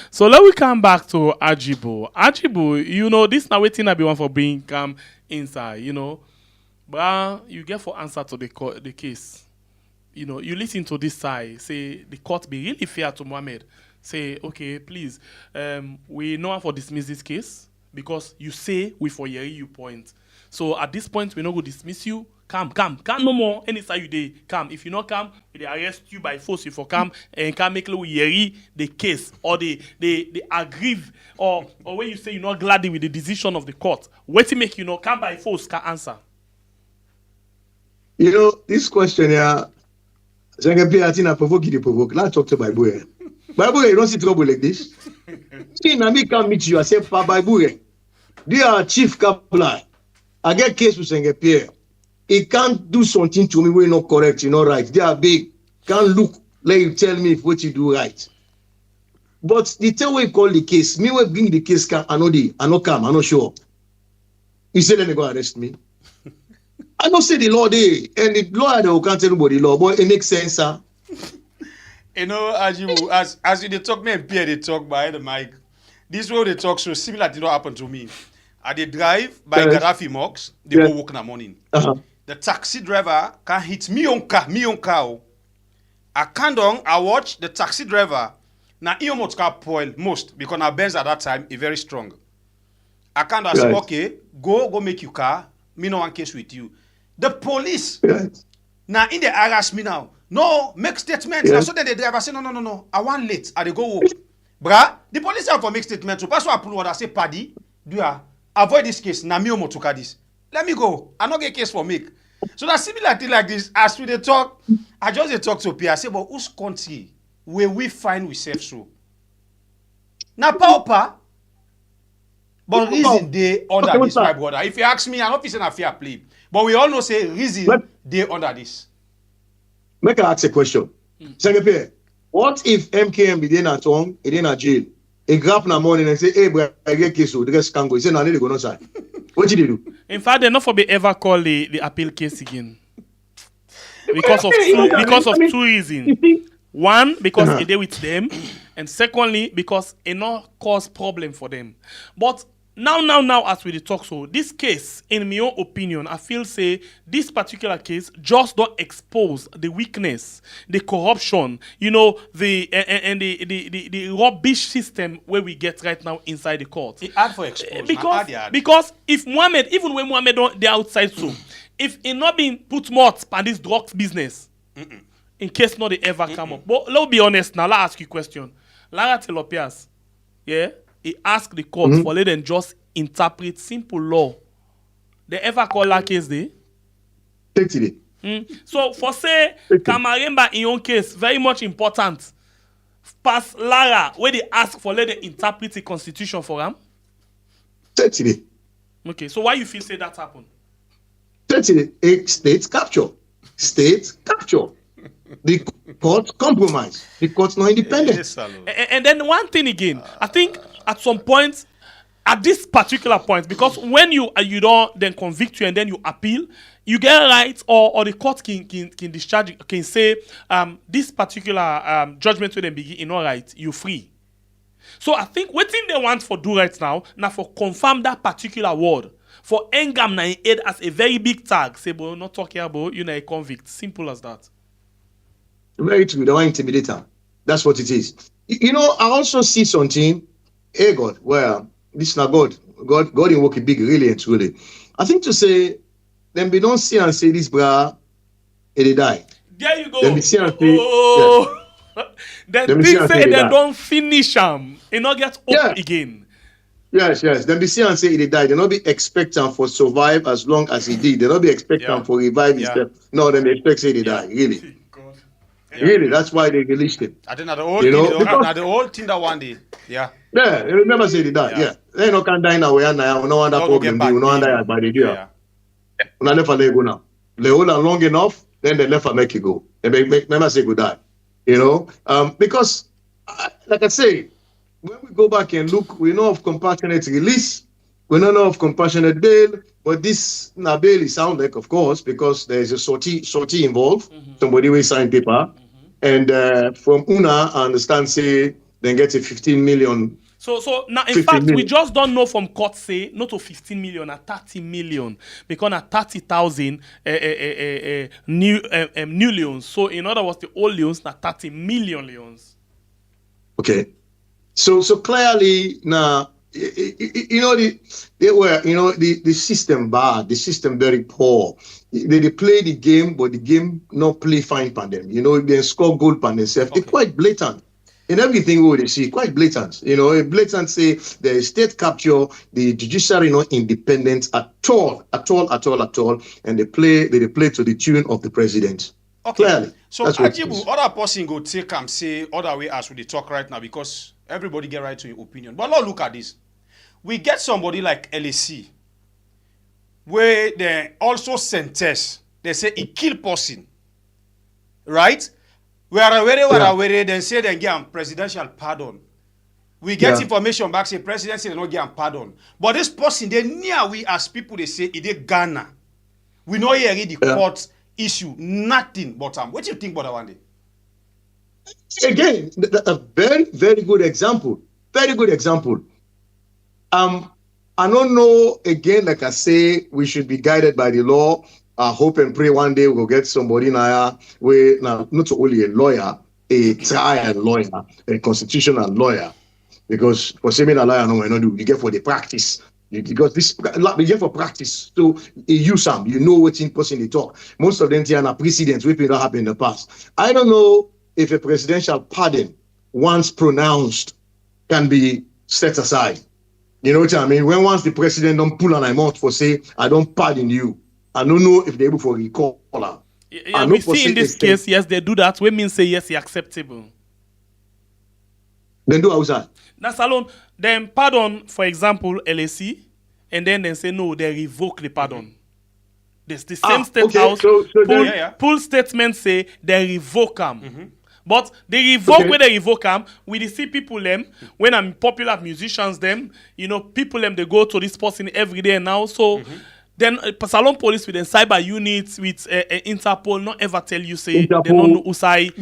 So let we come back to Agibu. Agibu, this now waiting I be one for being come inside, but you get for answer to the case. You listen to this side, say the court be really fair to Mohamed. Say, okay, please, we know how to dismiss this case because you say we for you point. So at this point, we not go dismiss you. Come no more. Any side you dey come. If you not come, they arrest you by force. If you come and can make the case or they aggrieve or when you say you're not glad with the decision of the court, what to make come by force can answer. This question here. I think I provoke. Let's talk to my boy. Bible, you don't see trouble like this. See, Nami can meet you. I say, Bible, they are chief captain. I get case with Senge Pierre. He can't do something to me where not correct, you know, right. They are big. Can't look, let you tell me if what you do right. But the tell way call the case, me will bring the case, I know come, I know show up. He said, let me go arrest me. I don't say the law there, and the law they can't tell nobody the law, but it makes sense, sir. You know, Agibu, as you they talk, me and Pierre they talk by the mic. This way they talk so similar did not happen to me. I they drive by Gaddafi mocks, they go walk in the morning. The taxi driver can hit me on car. I can't on, I watch the taxi driver. Now, he almost car spoil most because our Benz at that time is very strong. I can't say, okay, go make your car. Me no one case with you. The police, now in the harass me now. No, make statements. So then the driver say, no. I want late. I they go walk. Bruh, the police have for make statements. So pass what I pull what I say, paddy, do ya avoid this case. Now me omo took this. Let me go. I not get case for make. So that similar thing like this, as we they talk, I just they talk to Pierre. I say, but whose country where we find we safe so? Now pauper, but reason they under this, my brother. If you ask me, I'm not saying a fair play. But we all know say reason they under this. Make I ask a question. Secretary, what if MKM be in at home, he in a jail? He grab na morning and say, hey, bro, I get case, so the rest can go. He say, no, I need to go outside. What did he do? In fact, they're not for be ever call the appeal case again. Because of two reasons. One, because it deal with them, and secondly, because it not cause problem for them. But now, as we talk, so this case, in my own opinion, I feel say this particular case just don't expose the weakness, the corruption, you know, the rubbish system where we get right now inside the court. It hard for expose. Because if Mohamed, even when Mohamed on the outside so, if it not been put more on this drugs business, in case not they ever come up. But let's be honest now. Let's ask you a question. Lara Telopias, yeah. He asked the court for let them just interpret simple law. They ever call that case there? So for say Kamarainba in your case, very much important. Pass Lara where they ask for let them interpret the constitution for them. Okay, so why you feel say that happened? State capture. State capture. The court compromise. The court's not independent. And then one thing again, I think at some point, at this particular point, because when you don't then convict you and then you appeal, you get rights or the court can discharge, can say this particular judgment when they begin in all right, you free. So I think what thing they want for do right now for confirm that particular word. For Engam na aid as a very big tag, say, but not talking about you know a convict. Simple as that. Very true. They want to intimidate them. That's what it is. You know, I also see something. Hey God, well, this is not God. God didn't work big, really and truly. I think to say, then we don't see and say this, brah, they die. There you go. Then we see and say, then big say they don't finish them. It not get up again. Yes. Then we see and say they die. They not be expecting for survive as long as he did. They not be expecting for revive himself. No, then they expect say they die. Really. Really, that's why they released him. I think the whole thing that one day. Yeah, remember say they die. Yeah. They no can die now. We no one that problem. We no one die by the year. We never let go now. They hold on long enough, then they never make you go. They make never say go die. You know, because like I say, when we go back and look, we know of compassionate release. We don't know of compassionate bail, but this bail is sound like, of course, because there is a sortie involved. Somebody will sign paper. And from UNA, I understand, say, then get a 15 million. So now, in fact, we just don't know from court say, not to 15 million, at 30 million. Because at 30,000 new leons. So in other words, the old leons, at 30 million leons. Okay. So clearly, now, you know, the system bad, the system very poor. They play the game, but the game not play fine for them. You know, they score goal for themselves. They're quite blatant. In everything we see, quite blatant. You know, blatant say the state capture, the judiciary not independent at all. And they play to the tune of the president. Okay. Clearly. So That's what it Agibu, is. other person go take and say other way as we dey talk right now because everybody get right to your opinion. But now look at this. We get somebody like LAC where they also sentence. They say he kill person. Right? Where then say they get presidential pardon. We get information back say president say they not get pardon. But this person they near we as people they say he did Ghana. We know here the court issue nothing but what do you think about that one day? Again, a very, very good example. Very good example. I don't know, again, like I say, we should be guided by the law. I hope and pray one day we'll get somebody now, where now not only a lawyer, a trial lawyer, a constitutional lawyer, because for saying a lawyer, no, you get for the practice. Because this we get for practice, so you use some, you know what in person they talk. Most of them are precedents, which not happen in the past. I don't know if a presidential pardon, once pronounced, can be set aside. You know what I mean? When once the president don't pull on my mouth for say, I don't pardon you, I don't know if they're able for recall her. Yeah, we see in this case, yes, they do that. We mean say yes, it's acceptable. Then do outside. That's alone. Then pardon, for example, LAC, and then they say no, they revoke the pardon. There's the same state house pull statement say they revoke them. But they revoke when they revoke them, we see people them when I'm popular musicians them, you know, people them they go to this person every day now. So then Salon police with the cyber units with Interpol not ever tell you say Interpol. They don't know Usai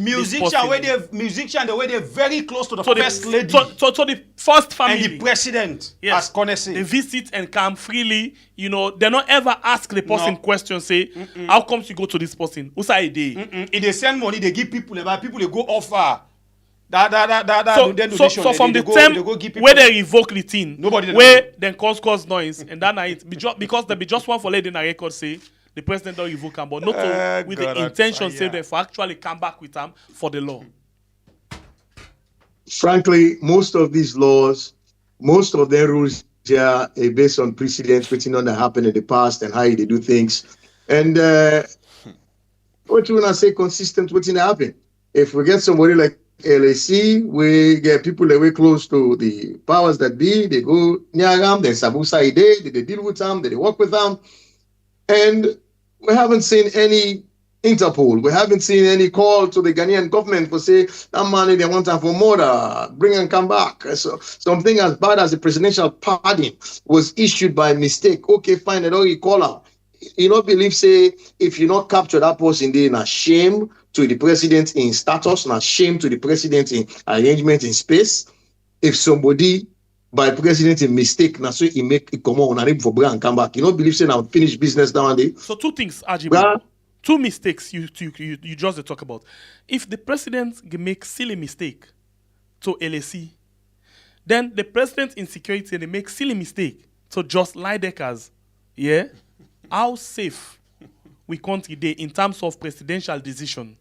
musician the way they're very close to the first lady. So the first family and the president as Conesi. They visit and come freely, you know, they not ever ask the person questions, say, how comes you go to this person? Usai day. If they send money, they give people about people they go offer. So from the time where they revoke the thing, where then cause noise, and that night because they be just one for lady in a record say the president don't revoke him, but not with the intention say they for actually come back with him for the law. Frankly, most of these laws, most of their rules are based on precedents written on that happened in the past and how they do things. And what you wanna say consistent with what happen? If we get somebody like LAC, we get people that way close to the powers that be, they go near them, they sabusa they deal with them, they work with them. And we haven't seen any Interpol, we haven't seen any call to the Ghanaian government for say that money they want for murder, bring and come back. So something as bad as a presidential pardon was issued by mistake. Okay, fine, they don't recall her. You know, believe say if you not capture that person, they in a shame to the president in status, not shame to the president in arrangement in space. If somebody by president in mistake, now so he make it come on and for bring and come back. You know, believe say now finish business down there. So two things, Agibu. Two mistakes you just talk about. If the president make silly mistake to LAC, then the president in security they make silly mistake to just lie deckers. Yeah, how safe we country day in terms of presidential decision?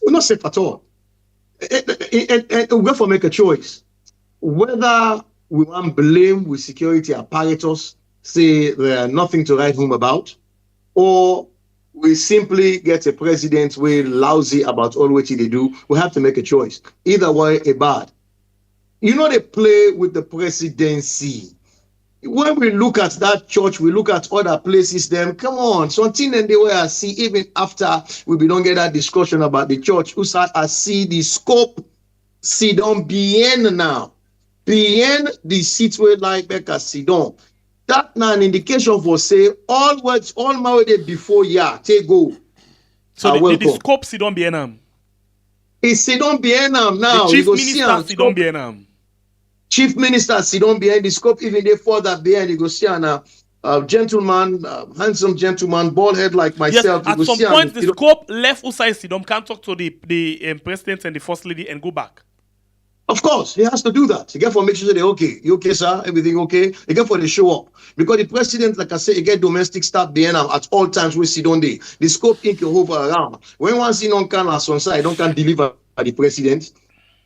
We're not safe at all. We have to make a choice. Whether we want blame with security apparatus, say there are nothing to write home about, or we simply get a president who lousy about all what they do, we have to make a choice. Either way, a bad. You know, they play with the presidency. When we look at that church, we look at other places, them, come on, something and the way I see, even after we don't get that discussion about the church, I see the scope, sit down bien now. Bien the seats where like Becca sit down. That now an indication for say all words, all my way before take go. So the scope sit down bien now. It's sit down bien now. The chief minister sit down bien now. Chief minister sit down behind the scope, even they further behind. You go see a gentleman, handsome gentleman, bald head like myself. Yes, at some point, the scope left Usai Sidom can't talk to the president and the first lady and go back. Of course, he has to do that. He get for make sure they're okay. You okay, sir? Everything okay? He get for the show up. Because the president, like I say, he get domestic staff behind him at all times we sit on there. The scope ink you hover around. When one see non can as on side, don't can deliver the president.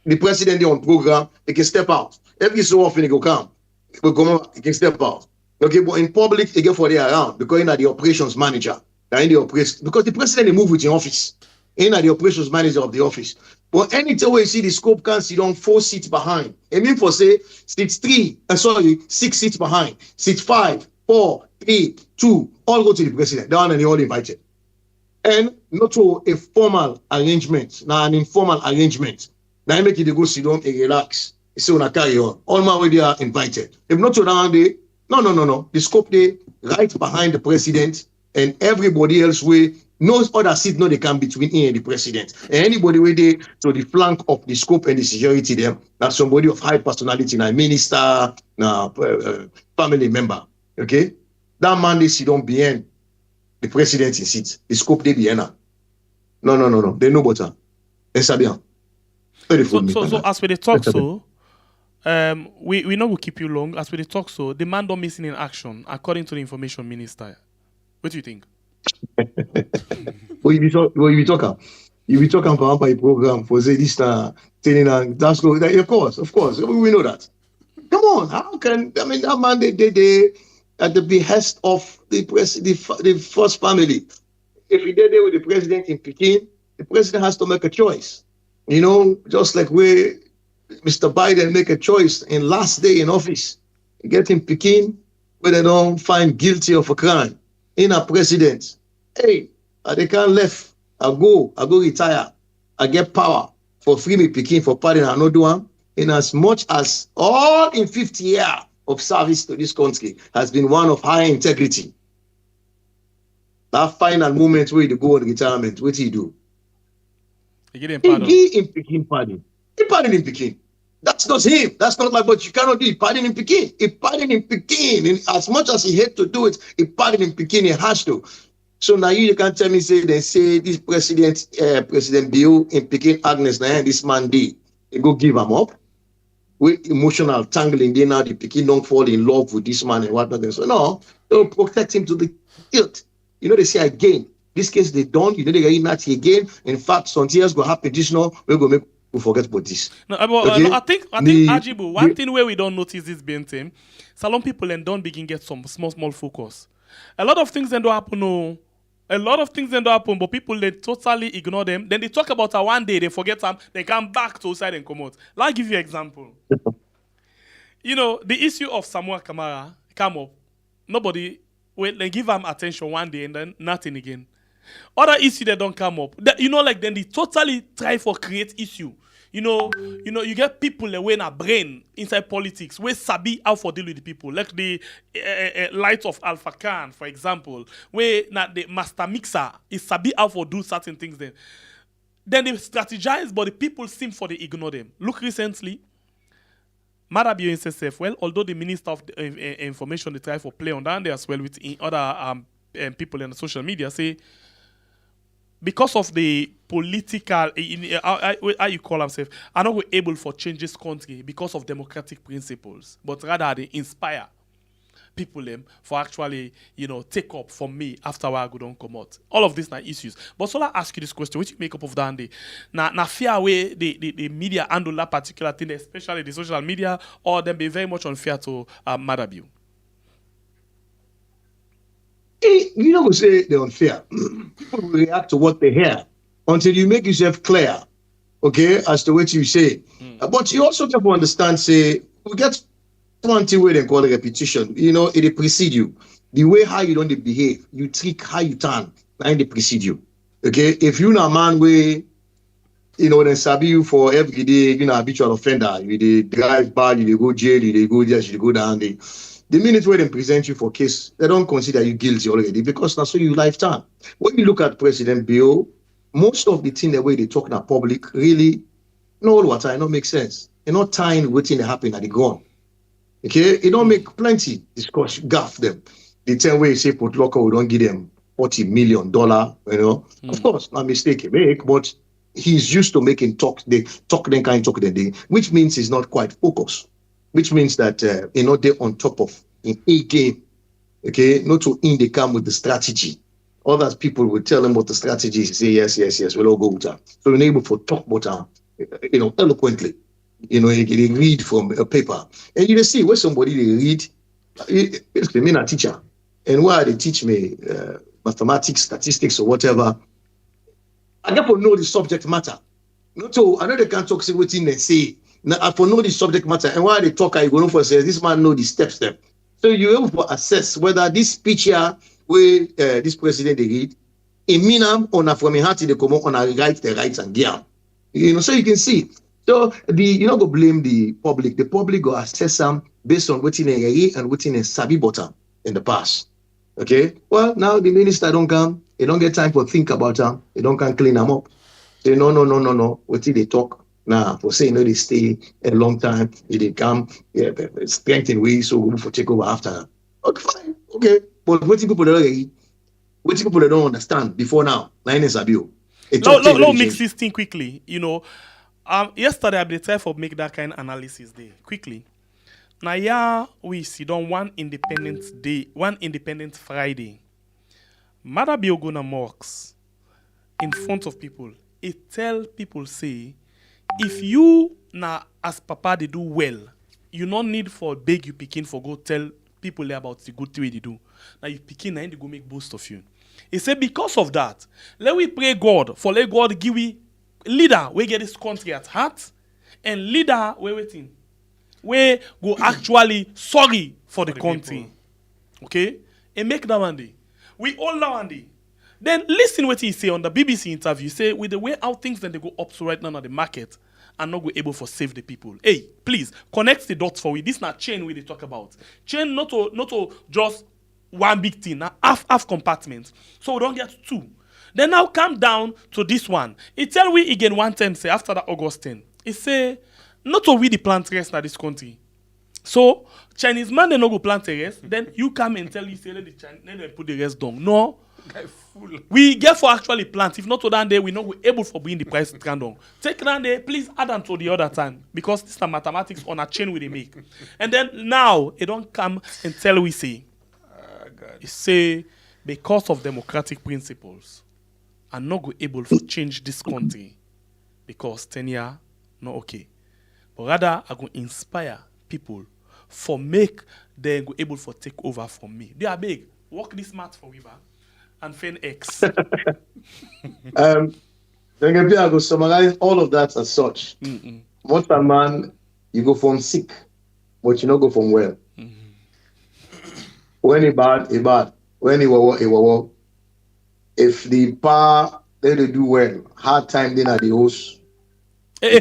The president they on program, he can step out. Every so often he go come. He can step out. Okay, but in public, he get for there around because he's not the operations manager. in the operation, because the president they move with the office. In the operations manager of the office. But anytime where you see the scope can sit on 4 seats behind. I mean for say 6 seats behind. 6, 5, 4, 3, 2, all go to the president. That one and they all invited. And not to a formal arrangement, now an informal arrangement. Now I make it go sit down and relax. So when I carry on, all my way they are invited. If not to down there, no. The scope they right behind the president, and everybody else way no other seat no they come between him and the president. And anybody way they to the flank of the scope and the security there, that's somebody of high personality, now minister, now family member. Okay, that man they sit on behind the president in seat. The scope they behind. No. They know better. So as we talk so, we know we'll keep you long. As we talk so, the man don't missing in action according to the information minister. What do you think? Well, you be talking. You be talking about a program for say this telling that's good. Of course, we know that. Come on, how can that man they at the behest of the first family? If he did there with the president in Peking, the president has to make a choice. You know, just like where Mr. Biden make a choice in last day in office, get in Peking where they don't find guilty of a crime. In a president, hey, they can't left. I go retire. I get power for free me Peking for pardon I no do one. In as much as all in 50 years of service to this country has been one of high integrity. That final moment where you go on retirement, what do you do? You get him pardon. He in Peking pardon. He pardon in Peking. That's not him. That's not like, but you cannot do it. Pardon in Peking. He pardon in Peking. And as much as he hate to do it, he pardon in Peking. He has to. So now you can't tell me, say this President Bill in Peking, Agnes, this man did. They go give him up. With emotional tangling, they now the Peking don't fall in love with this man and whatnot. So no, they'll protect him to the guilt. You know, they say again, this case they don't, you know, they get not again. In fact, some tears go happen this now, we're going to make we forget about this. No, okay? I think Agibu, one thing where we don't notice this being thing, Salon people and don't begin get some small focus. A lot of things then don't happen. No, a lot of things then don't happen, but people they totally ignore them. Then they talk about her one day, they forget them, they come back to outside and come out. I'll give you an example. You know, the issue of Samuel Kamara come up. Nobody they give them attention one day and then nothing again. Other issue that don't come up. You know, like then they totally try for create issue. You know, you get people that in a brain inside politics where sabi how for deal with the people. Like the Light of Alpha Khan, for example, where not the master mixer is sabi how for do certain things then. Then they strategize, but the people seem for they ignore them. Look recently, Marabio says, well, although the Minister of Information they try for play on that there as well with other people in the social media say, because of the political, how you call themselves, are not able for change this country because of democratic principles, but rather they inspire people them for actually, you know, take up from me after I go don't come out. All of these are issues. But so I ask you this question, what you make up of that day? Now fear way the media handle that particular thing, especially the social media, or them be very much unfair to Madabu? You know, we say they're unfair. People will react to what they hear until you make yourself clear, okay, as to what you say. But you also have to understand, say, we get one thing where they call a repetition. You know, it precede you. The way how you don't behave, you trick how you turn, and they precede you. Okay, if you're not a man where, you know, they sabi you for every day, you know, habitual offender, you they drive bad, you they go jail, you they go there, you they go down there. The minute where they present you for case, they don't consider you guilty already because that's so you lifetime. When you look at President Bill, most of the thing the way they talk in the public really, no what I don't make sense. They're not tying what thing that happened at the ground. Okay, it don't make plenty discussion, gaff them. The 10 way you say put local, we don't give them $40 million, you know. Of course, not mistake he make, but he's used to making talk then kind talk the day, which means he's not quite focused. Which means that you know they're on top of in a game, okay, not to in they come with the strategy. Other people will tell them what the strategy is. Say yes, we'll all go with that. So we're able to talk about you know, eloquently. You know, they read from a paper, and you see where somebody they read. Basically, me a teacher, and why they teach me mathematics, statistics, or whatever. I get for know the subject matter. Not so I know they can't talk everything they say. Now I for know the subject matter, and while they talk, I go for say this man know the steps them. So you able to assess whether this speech here where this president they read, in Minam on a from a heart they come on a right the rights and gear. You know, so you can see. So you not go blame the public. The public go assess them based on what in a and what in a sabi bottom in the past. Okay. Well, now the minister don't come. They don't get time for think about them. They don't can clean them up. Say no. What did they talk? Nah, for saying they stay a long time. They come, strengthen ways so we for take over after them. Okay, fine. Okay. But what people they don't understand before now. Nine is abuse. Let mix this thing quickly. You know, yesterday I had the time for make that kind of analysis there quickly. Now, yeah, we sit on one Independence Day, one Independence Friday. Mother Biogona Marks in front of people. It tell people say, if you now as papa they do well, you not need for beg you picking for go tell people about the good thing they do. Now you picking and they go make boast of you. He said because of that, let we pray God for let God give we leader we get this country at heart and leader we waiting. We go actually sorry for the country. People. Okay? And make that one day. We all that one day. Then listen what he say on the BBC interview. Say with the way how things then they go up to right now on the market and not go able for save the people. Hey, please connect the dots for we. This not chain we they talk about. Chain not to just one big thing, now half compartment. So we don't get two. Then now come down to this one. It tell we again one time say after that August 10. It say not to we the plant rest in this country. So Chinese man they no go plant the rest. Then you come and tell you say let the Chinese then they put the rest down. No. We get for actually plant. If not to that day, we not able for bring the price down. Take that day, please add them to the other time because this is mathematics on a chain we they make. And then now it don't come and tell we say, it say because of democratic principles, I'm not go able to change this country because 10 years not okay. But rather I go inspire people for make them go able for take over from me. They are big. Work this smart for Weaver. And Fen X. I go summarize all of that as such. Once a man, you go from sick, but you not go from well. When he bad, he bad. When he wawa. If the power they do well, hard time then at the host. I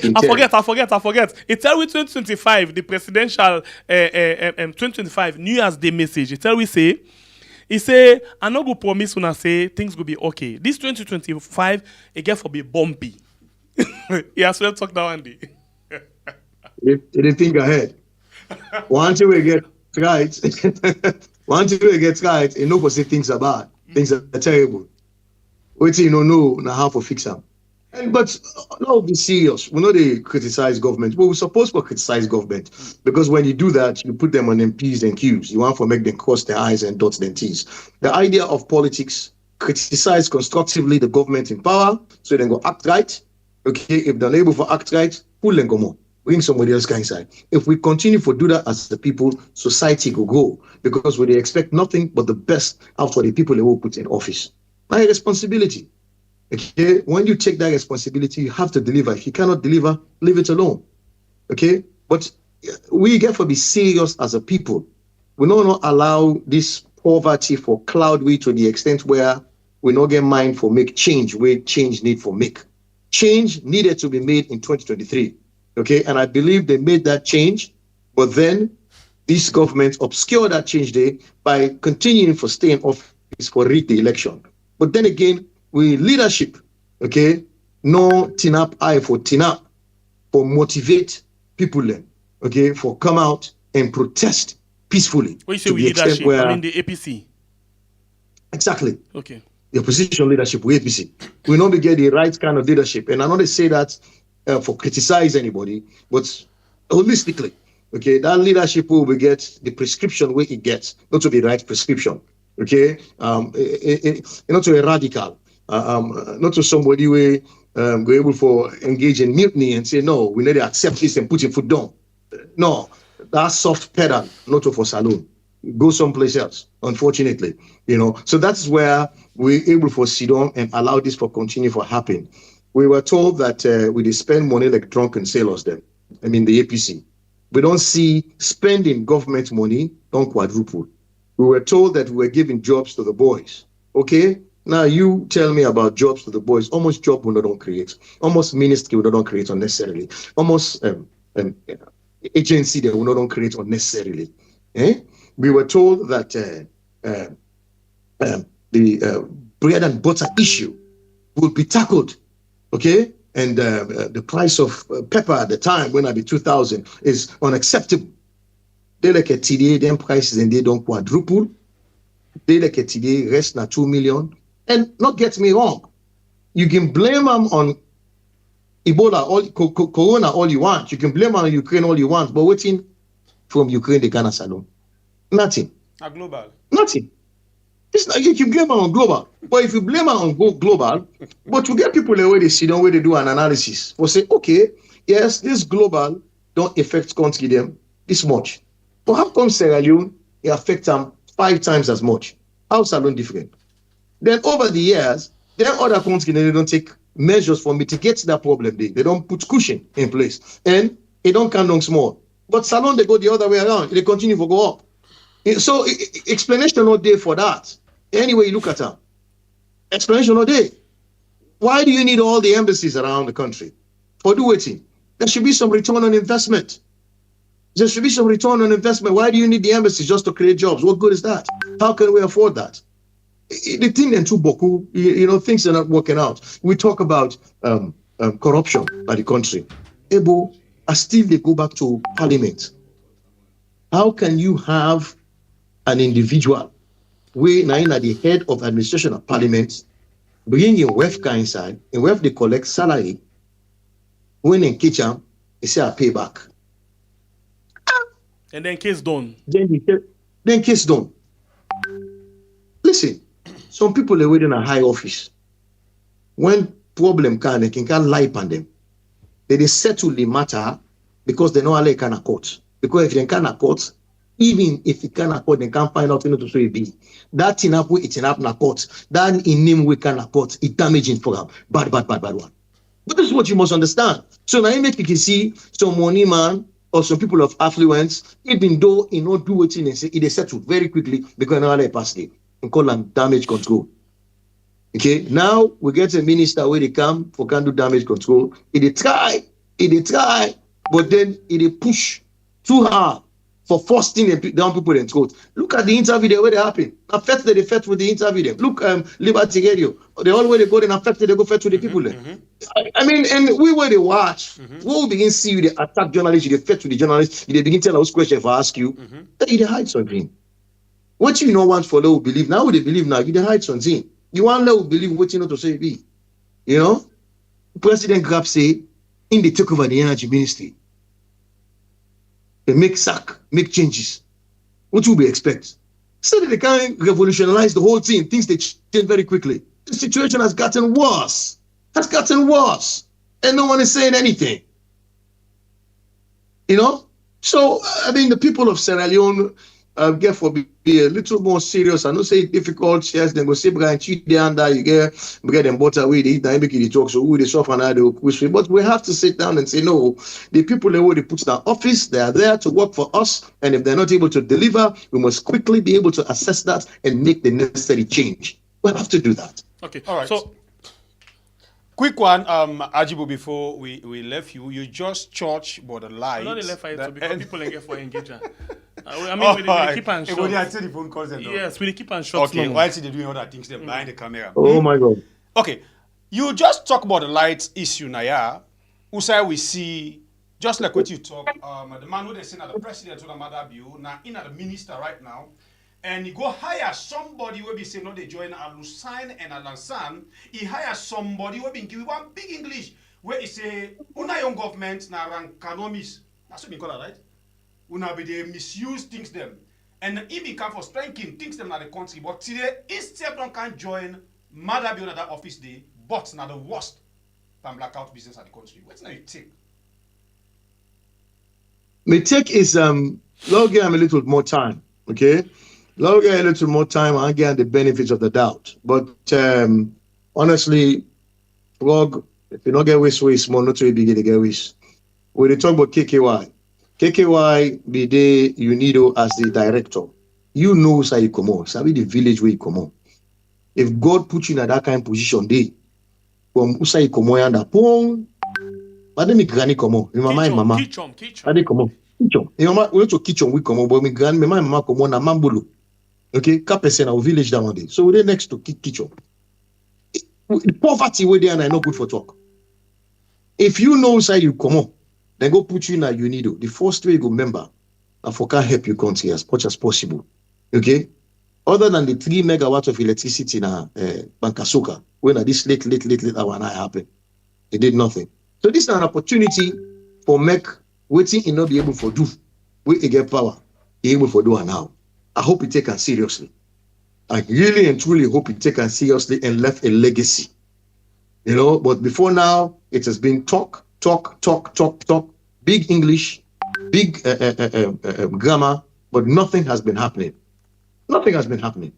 forget. It tell we 2025, the presidential 2025 New Year's Day message. It tell we say. He say, I no go promise when I say things will be okay. This 2025, it get for be bumpy. He has well talk that one day. You didn't think ahead. Once we get right, you know what say things are bad. Things are terrible. Wait till you don't know now how to fix them. But no, be serious. We know they criticize government. Well, we're supposed to criticize government because when you do that, you put them on them P's and Q's. You want to make them cross their I's and dot their T's. The idea of politics, criticize constructively the government in power so they go act right. Okay, if they're able to act right, pull them go more. Bring somebody else inside. If we continue to do that as the people, society will grow because we expect nothing but the best out of the people they will put in office. My responsibility. Okay, when you take that responsibility, you have to deliver. If you cannot deliver, leave it alone. Okay, but we get to be serious as a people. We not allow this poverty for cloud we to the extent where we not get mind for make change where change need for make. Change needed to be made in 2023. Okay, and I believe they made that change, but then this government obscured that change day by continuing for stay in office for rig the election. But then again, we leadership, okay, no tin up eye for tin up, for motivate people then, okay, for come out and protest peacefully. What you say we leadership? I mean the APC. Exactly. Okay. The opposition leadership with APC. We not get the right kind of leadership. And I know they say that for criticize anybody, but holistically, okay, that leadership will get the prescription where it gets, not to be the right prescription. Okay, not to a radical. Not to somebody where go able for engage in mutiny and say no, we need to accept this and put your foot down. No, that soft pedal, not for saloon. Go someplace else. Unfortunately, you know. So that's where we were able for sit down and allow this for continue for happen. We were told that we did spend money like drunken sailors then. I mean, the APC. We don't see spending government money don't quadruple. We were told that we were giving jobs to the boys. Okay? Now you tell me about jobs to the boys. Almost job we don't create. Almost ministry we don't create unnecessarily. Almost agency that we don't create unnecessarily. We were told that the bread and butter issue will be tackled. Okay? And the price of pepper at the time, when I be 2000, is unacceptable. They like it today, them prices and they don't quadruple. They like it today, rest na 2 million. And not get me wrong, you can blame them on Ebola, Corona all you want. You can blame them on Ukraine all you want, but waiting from Ukraine, they Ghana Salon. Nothing. A global. Nothing. It's not, you can blame them on global. But if you blame them on global, but to get people away, they sit down where they do an analysis. We'll say, okay, yes, this global don't affect country them this much. But how come Sierra Leone, it affects them 5 times as much? How is Salon different? Then over the years, then other countries, they don't take measures for mitigate that problem. They don't put cushion in place. And it don't come down small. But Salon, they go the other way around. They continue to go up. So explanation not there for that. Anyway, you look at them. Explanation not there. Why do you need all the embassies around the country? For do waiting. There should be some return on investment. There should be some return on investment. Why do you need the embassies just to create jobs? What good is that? How can we afford that? The thing in Tuboku, things are not working out. We talk about corruption by the country. Ebo, still they go back to parliament. How can you have an individual where now at the head of administration of parliament bringing WEFCA inside, and WEF they collect salary, when in kitchen, they say I pay back. And then case done. Then case done. Listen, some people are waiting a high office. When problem can, they can lie upon them. They settle the matter because they know how they can court. Because if they can't court, even if you can't court, they can't find out to say it be. That thing up, it's up na court. That in name we can court, it damaging for them. Bad one. But this is what you must understand. So now you make you can see some money man or some people of affluence, even though you not do it and say it is settled very quickly because now they pass it and call them damage control. Okay, now we get a minister where they come for can do damage control. It try, but then it push too hard for forcing down people in throat. Look at the interview there where they happen. Affected they fed with the interview them. Look, Liberty Radio. They all where they go and affected they go fed with the people then. I mean, and we where they watch, we will begin see you they attack journalists, they fed to the journalists, they begin tell us questions if I ask you, then they hide something. What you know want for them believe now, they believe now, you they hide something. You want to believe what you know to say be. You know? President Grab say, in the take over the energy ministry, they make make changes. What would we expect? So that they can revolutionize the whole thing. Things they change very quickly. The situation has gotten worse. And no one is saying anything. You know? So, I mean, the people of Sierra Leone therefore be a little more serious. I know say difficult, yes, then go say Brian cheat there and you get bread and butter with it, then make it talk so who they suffer and they but we have to sit down and say no, the people that they put in our office, they are there to work for us, and if they're not able to deliver, we must quickly be able to assess that and make the necessary change. We have to do that. Okay. All right. So quick one, Agibu, before we left you just church but the light. not the left eye because people get for engagement. I mean, we keep on short. the phone calls them. Yes, we keep on short. Okay, why is they doing other things? They're behind the camera. Oh my God. Okay, you just talk about the light issue, Naya. Usai we see, just like what you talk, the man who they send at the president to the mother bill, now in at the minister right now, and he go hire somebody who be saying no they join Alusan and Alansan. He hire somebody who be give one big English where he say una young government na rankanomics. That's what we call it, right? Una be they misuse things them. And he become for spanking things them na the country. But today, instead don't can join mother bill at that office day, but now the worst than blackout business at the country. What's now you take? My take is log I'm a little more time, okay? Let me get a little more time and get the benefits of the doubt. But honestly, Frog, if you don't get waste small, not to begin to get waste. When they talk about KKY, KKY be the UNIDO as the director. You know how you come on. Sabi the village where you come on. If God put you in that kind of position, they from Usa you come on and pong. But then me granny come on. My mama. Kitchen. They come on. Kitchen. Mama, we to kitchen we come on, but me granny, my mama come on na mambolo. Okay, kapese na village that one day. So we're next to kitchen. The poverty where there and I not good for talk. If you know inside you come on, then go put you in a UNIDO. The first way you go member, and for can help you country as much as possible. Okay? Other than the 3 megawatts of electricity in Bankasoka, when this late hour and I happen, it did nothing. So this is an opportunity for make waiting and not be able to do. We get power, be able to do it now. I hope you take it seriously. I really and truly hope you take it seriously and left a legacy. You know, but before now, it has been talk, big English, big grammar, but nothing has been happening. Nothing has been happening.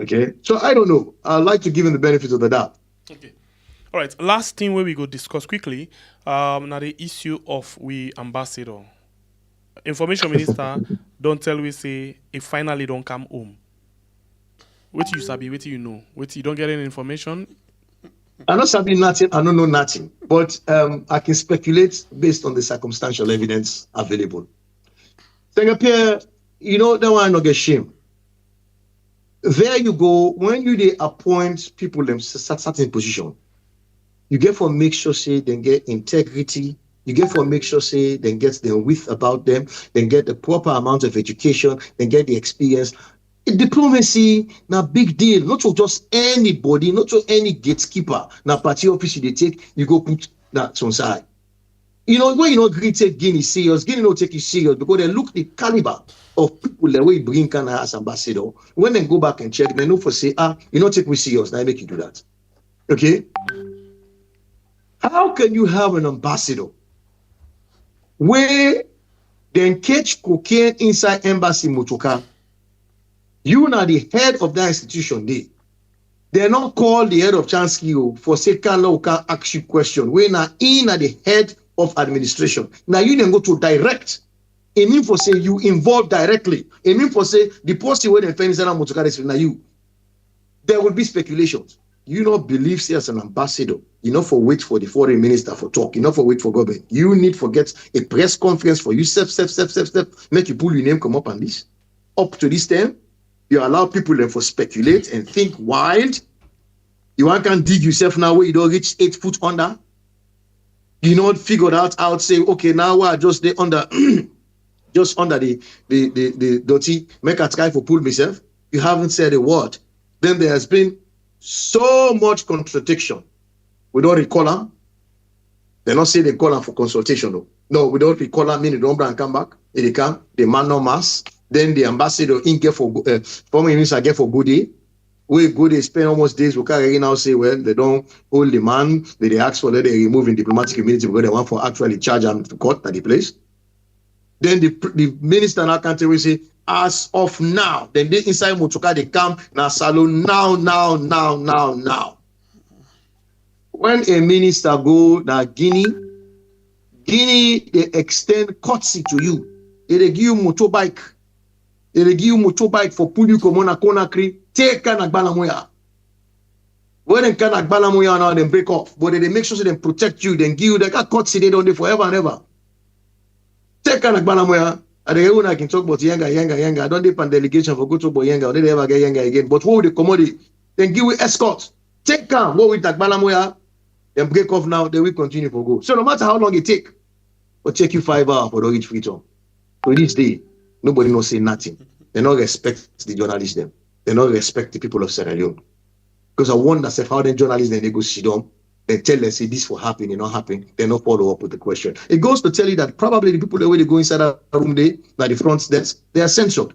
Okay, so I don't know. I'd like to give him the benefit of the doubt. Okay. All right. Last thing where we go discuss quickly, now the issue of we ambassador. Information minister don't tell we say it finally don't come home. What you sabi, what you know, what you don't get any information. I don't sabi nothing, I don't know nothing, but I can speculate based on the circumstantial evidence available. Pierre, you know, that one not get shame. There you go, when they appoint people in certain position, you get for make sure say they get integrity, you get for make sure say they get the width about them, they get the proper amount of education, they get the experience. Diplomacy na big deal, not to just anybody, not to any gatekeeper. Na party office they take, you go put that on side. You know, when you not really take Guinea serious, Guinea not take you serious because they look the caliber of people that we bring Canada as ambassador. When they go back and check, they know for say, you not take me serious, now I make you do that. Okay? How can you have an ambassador where they catch cocaine inside embassy Motoka? You are the head of that institution. They're not called the head of Chancellor for say can ask you question. When are in at the head of administration. Now you then go to direct. It mean for say you involved directly. It mean for say the policy where the fence and Motoka now you. There will be speculations. You not believe say as an ambassador. You not for wait for the foreign minister for talk. You not for wait for government. You need for get a press conference for you. Step. Make you pull your name come up on this. Up to this time. You allow people then for speculate and think wild. You can dig yourself now where you don't reach 8 foot under. You not figured out say, okay, now I just stay under just under the dirty, make a try for pull myself. You haven't said a word. Then there has been so much contradiction. We don't recall them. They not say they call them for consultation though. No, we don't recall them, meaning they don't come back. They come, they man no mass. Then the ambassador in get for former minister get for good day. We go they spend almost days. We can't now say, well, they don't hold the man. They ask for that they remove in diplomatic immunity because they want for actually charge them to court at the place. Then the minister now can't tell we say, as of now, then they inside Motoka they come now salon now. When a minister go now Guinea they extend courtesy to you. They give you motorbike. They give you motorbike for pull you come on a Conakry. Take Kanagbala Moya. When they Kanagbala Moya now, they break off. But they make sure they protect you, then give you the courtesy they don't do forever and ever. Take Kanagbala Moya. And the one I can talk about Yanga. I don't depend delegation for go to Boyanga. They never get Yanga again. But what would the commodity? Then give you escort. Take Kam. What with Tagbala Moya? Then break off now. Then we continue for go. So no matter how long it take, will take you 5 hours for the reach freedom. So this day, nobody no say nothing. They don't respect the journalists them. They don't respect the people of Sierra Leone. Because I wonder how the journalists then they go sit down, they tell them say this will happen, it not happen, they not follow up with the question. It goes to tell you that probably the people the way they go inside that room there, like the front desk, they are censored.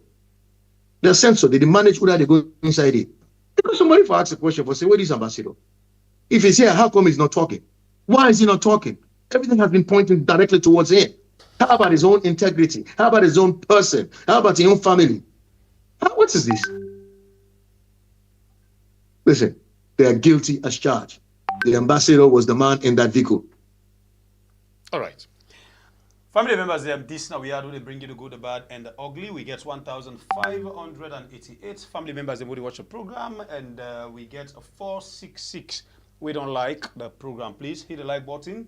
They are censored. They manage whether they go inside it. Because somebody for ask a question for say, where is ambassador? If he's here, how come he's not talking? Why is he not talking? Everything has been pointing directly towards him. How about his own integrity? How about his own person? How about his own family? What is this? Listen, they are guilty as charged. The ambassador was the man in that vehicle. All right. Family members, this now we are doing bring you the good, the bad, and the ugly. We get 1,588 family members they would watch the program, and we get 466. We don't like the program. Please hit the like button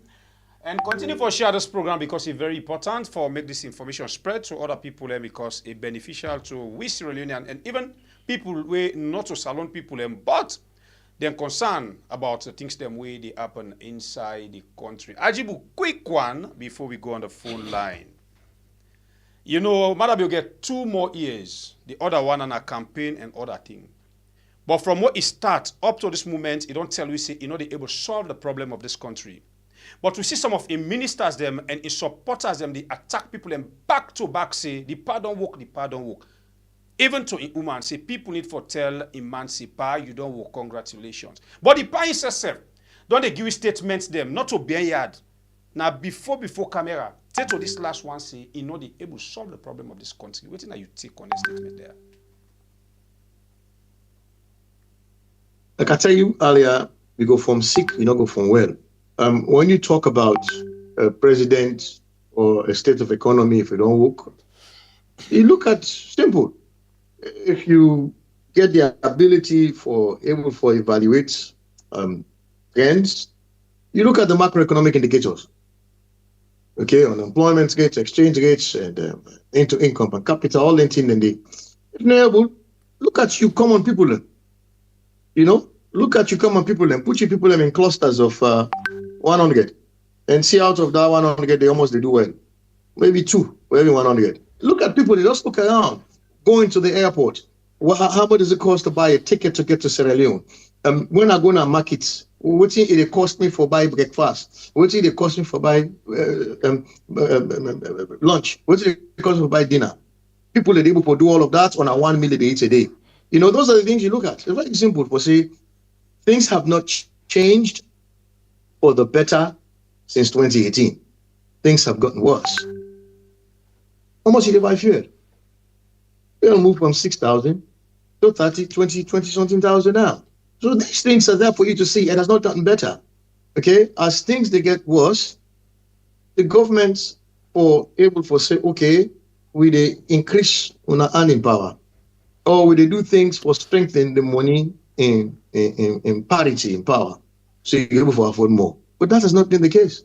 and continue for share this program because it's very important for make this information spread to other people because it's beneficial to we Sierra Leonean and even people who not to Salon people but they're concerned about the things them way they happen inside the country. Agibu, quick one before we go on the phone line. You know, Madam, you get 2 more years. The other one on a campaign and other thing. But from what it starts up to this moment, it don't tell you say, they're able to solve the problem of this country. But we see some of the ministers them and the supporters them, they attack people and back to back say, the pardon work, the pardon work. Even to a woman, say people need for tell a man, say, pa, you don't work, congratulations. But the pa himself, don't they give you statements them, not to be yard. Now, before camera, say to this last one, say, they able to solve the problem of this country. What are you take on the statement there? Like I tell you earlier, we go from sick, we don't go from well. When you talk about a president or a state of economy, if you don't work, you look at simple. If you get the ability for evaluate trends, you look at the macroeconomic indicators. Okay, unemployment rates, exchange rates, and into income per capita, all that thing. And if you're able, look at you common people. Look at you common people and put you people in clusters of 100 and see out of that 100 they do well. Maybe 2 for every 100. Look at people, they just look around. Going to the airport, how much does it cost to buy a ticket to get to Sierra Leone? When I go to markets, what it cost me for buy breakfast? What it cost me for buy lunch? What it cost me for buy dinner? People are able to do all of that on a 1 million they eat a day. Those are the things you look at. It's very simple. For say, things have not changed for the better since 2018. Things have gotten worse. How much did they buy fuel? They'll move from 6,000 to 30, 20 something thousand now. So these things are there for you to see, and it's not gotten better. Okay, as things they get worse, the governments are able to say, okay, we they increase on our earning power, or we they do things for strengthen the money in parity in power, so you're able to afford more. But that has not been the case.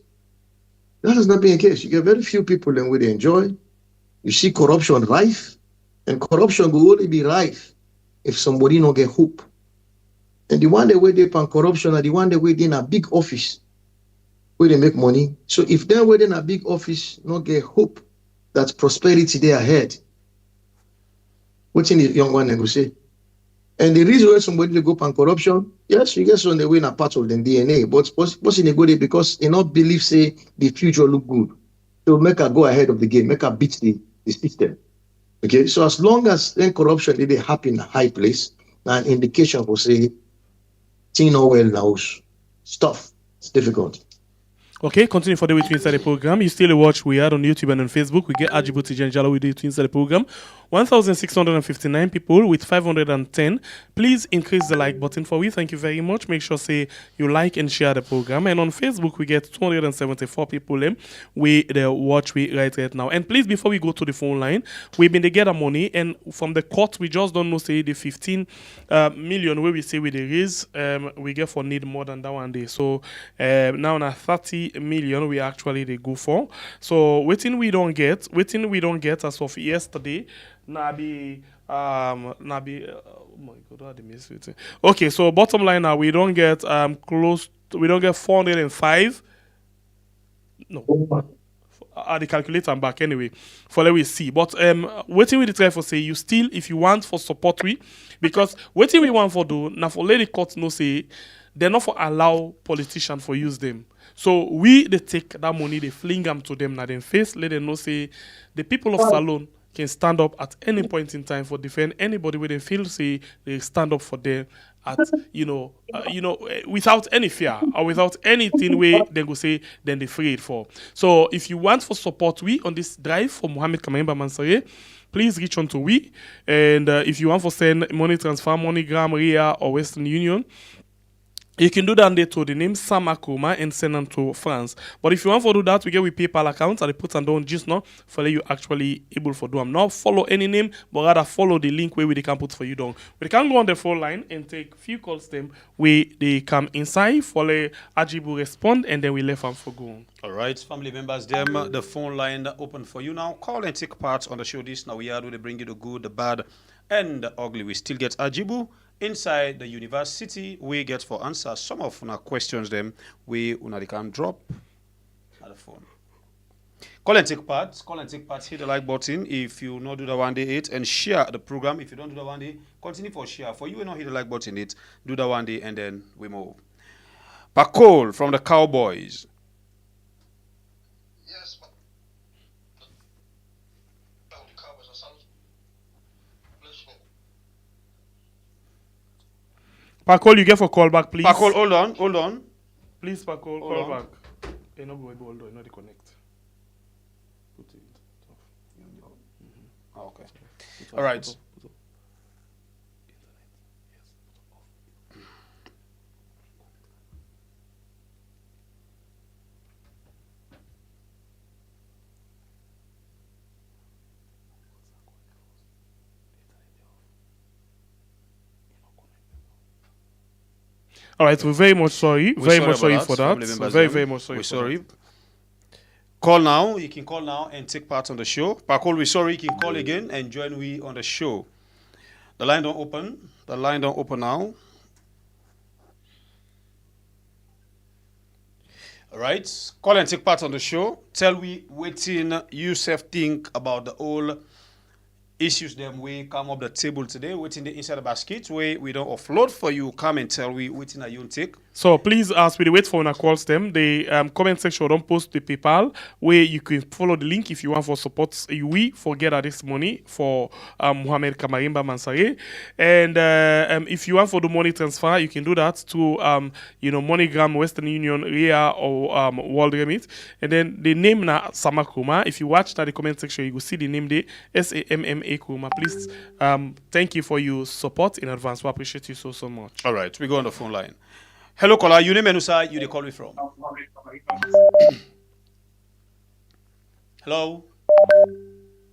That has not been the case. You get very few people and where they enjoy. You see corruption rife. And corruption will only be rife if somebody not get hope. And the one that wait on corruption are the one that wait in a big office where they make money. So if they're waiting a big office, not get hope that prosperity there ahead, what's in the young one will say? And the reason why somebody to go on corruption, yes, you guess on the way in a part of the DNA, but what's in the good because they not believe say the future look good. So make her go ahead of the game, make her beat the system. Okay, so as long as then corruption they happen in a high place, an indication for say, thing no well now, stuff. It's difficult. Okay, continue for the way to inside the program. You still watch we are on YouTube and on Facebook. We get Agibu, Tejan, Jalloh with you to inside the program. 1,659 people with 510. Please increase the like button for we. Thank you very much. Make sure say you like and share the program. And on Facebook we get 274 people. We watch we right now. And please before we go to the phone line, we've been to get our money and from the court we just don't know say the 15 million where we say we there is we get for need more than that one day. So now na 30 million we actually they go for. So waiting we don't get as of yesterday. Oh my god, how they miss it. Okay, so bottom line now we don't get we don't get 405. No. The calculator I'm back anyway. For let we see. But waiting we try for say you still if you want for support we because waiting we want for do now for let the court know say they're not for allow politicians for use them. So they take that money, they fling them to them now then face, let them know say the people of Salon can stand up at any point in time for defend anybody where they feel say they stand up for them at without any fear or without anything where they go say then they afraid for. So if you want for support we on this drive for Mohamed Kamarainba Mansaray, please reach on to we. And if you want to send money transfer, MoneyGram, RIA, or Western Union, you can do that there to the name Samakoma and send them to France. But if you want to do that, we get with PayPal account and they put them down just now for you actually able to do them. Not follow any name, but rather follow the link where they can put for you down. We can go on the phone line and take few calls them where they come inside, follow Agibu respond, and then we left them for going. All right, family members, them the phone line open for you now. Call and take part on the show. This now we are do they bring you the good, the bad, and the ugly. We still get Agibu inside the university. We get for answer some of our questions. Them we they can drop at the phone. Call and take part. Call and take part. Hit the like button if you not do the one day it and share the program. If you don't do the one day, continue for share. For you, not hit the like button it. Do the one day and then we move. Pakol from the Cowboys. Pakol, you get for call back, please. Pakol, hold on. Please, Pakol, call back. Hey, no, hold on, not the connect. Put it off. Oh, okay. All right. All right, we're very much sorry. Very much sorry for that. Very much sorry. We're sorry. Call now. You can call now and take part on the show. Pakol, we're sorry. You can call again and join we on the show. The line don't open. The line don't open now. All right. Call and take part on the show. Tell we waiting you self think about the whole issues them we come up the table today, waiting the inside the basket where we don't offload for you. Come and tell we waiting that you take. So please, as we wait for our calls them, the comment section don't post the PayPal where you can follow the link if you want for support. We forget at this money for Mohamed Kamarainba Mansaray, and if you want for the money transfer, you can do that to MoneyGram, Western Union, RIA, or World Remit, and then the name na Samakoma. If you watch that the comment section, you will see the name there SAMMA Kuma. Please, thank you for your support in advance. We appreciate you so much. All right, we go on the phone line. Hello, caller. You name and side you they call me from. Hello.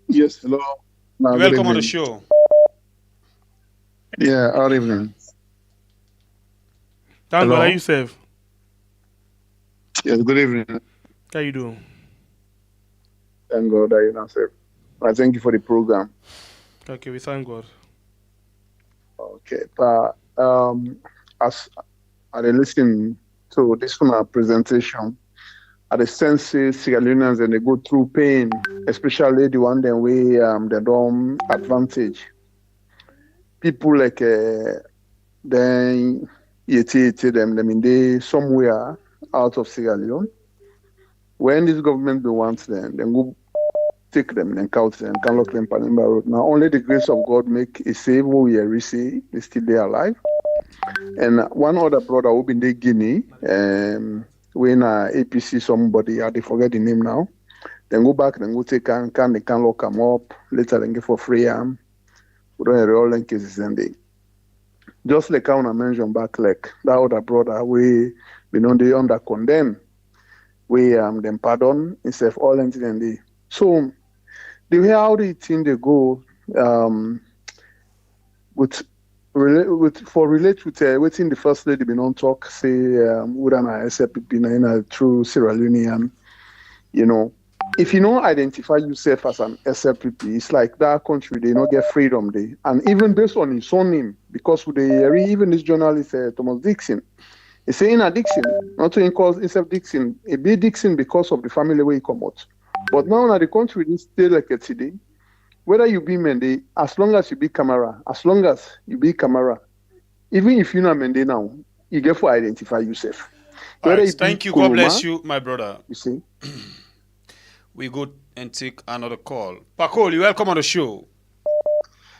Yes, hello. Welcome on the show. Yeah, good evening. Thank God, how you safe? Yes, good evening. How you doing? Thank God that you're not safe. I thank you for the program. Okay, we thank God. Okay, but as I listen to this presentation, I sense Sierra Leoneans and they go through pain, especially the one that we they don't advantage. People like then them in they somewhere out of Sierra Leone. When this government wants them, then go take them and count them, can lock them Panimba Road. Now only the grace of God make a save who we receive is still there alive. And one other brother who been in Guinea, when APC somebody, I forget the name now, then go back, then go take they can lock them up, later then get for free arm. We don't have all the cases and they just like I mentioned back, like that other brother, we know they under condemn, we them pardon instead of all and they. So the way how the thing they go relate with waiting the first lady been on talk say would I accept in a true Sierra Leonean, if you don't identify yourself as an SLPP, it's like that country they don't get freedom there. And even based on his own name, because even this journalist Thomas Dixon, he's saying a Dixon, not to call himself Dixon, a be Dixon because of the family where he come out. But now in the country is still like a today. Whether you be Mende, as long as you be Camara, even if you're not Mende now, you get to identify yourself. Right, thank you. God bless you, my brother. You see? We go and take another call. Pakol, you welcome on the show.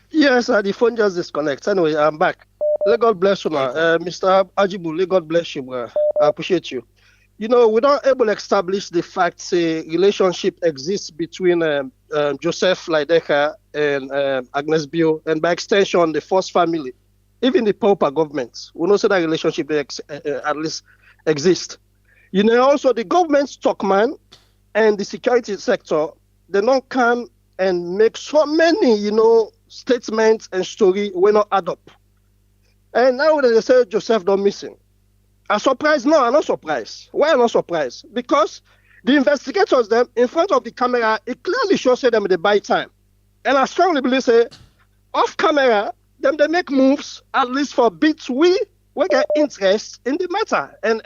Yes, the phone just disconnects. Anyway, I'm back. Let God bless you, Mr. Agibu. Let God bless you, bro. I appreciate you. We're not able to establish the fact, say, relationship exists between Joseph Laideka and Agnes Bio, and by extension, the first family, even the pauper government, we know so that relationship at least exists. You know, also the government stockman and the security sector, they don't come and make so many, statements and story will not add up. And now they say Joseph don't missing. I'm surprised? No, I'm not surprised. Why am I not surprised? Because the investigators, them in front of the camera, it clearly shows them they buy time. And I strongly believe, say, off camera, them they make moves, at least for bits we get interest in the matter, and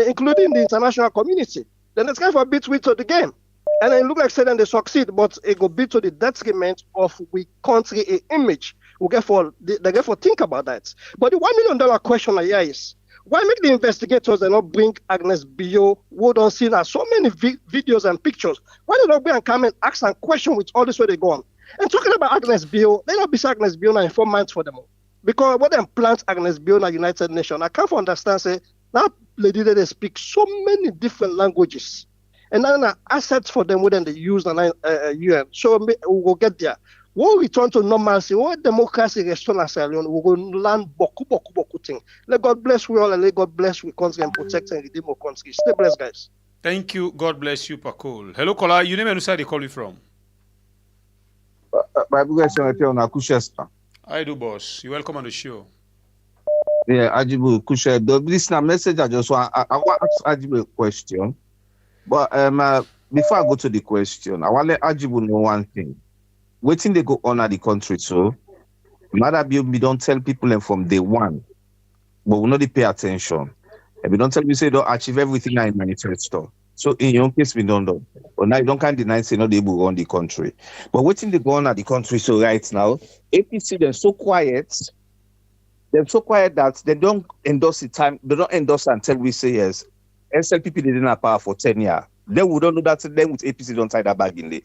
including the international community. Then it's kind of a bit we to the game. And it look like say then they succeed, but it go be to the detriment of we country image. We get for think about that. But the $1 million question here is, why make the investigators and not bring Agnes Bio, who don't see now so many videos and pictures? Why they not bring and come and ask and question with all this way they go on? And talking about Agnes Bio, they not be Agnes Bio now in 4 months for them all. Because what them plant Agnes Bio na United Nations, I can't understand say that lady they speak so many different languages. And then assets for them within the use the UN. So we will get there. When we return to normalcy, when democracy restore in Sierra Leone, we will learn beaucoup things. Let God bless we all, and let God bless we country and protect and redeem our country. Stay blessed, guys. Thank you. God bless you, Pakol. Hello, caller. You name and where they call you from? I do, boss. You're welcome on the show. Yeah, Agibu, Kusha. This na message I just want. I want to ask Agibu a question. But before I go to the question, I want to let Agibu know one thing. Waiting they go on at the country, so Mother we don't tell people them from day one, but we know they pay attention. And we don't tell you say don't achieve everything in manifesto. So in your case, we don't know. But now you don't can't deny say no they will run the country. But waiting they go on at the country, so right now, APC they're so quiet. They're so quiet that they don't endorse the time, they don't endorse until we say yes. SLPP they didn't have power for 10 years. Then we don't know that then with APC don't tie that bag in there.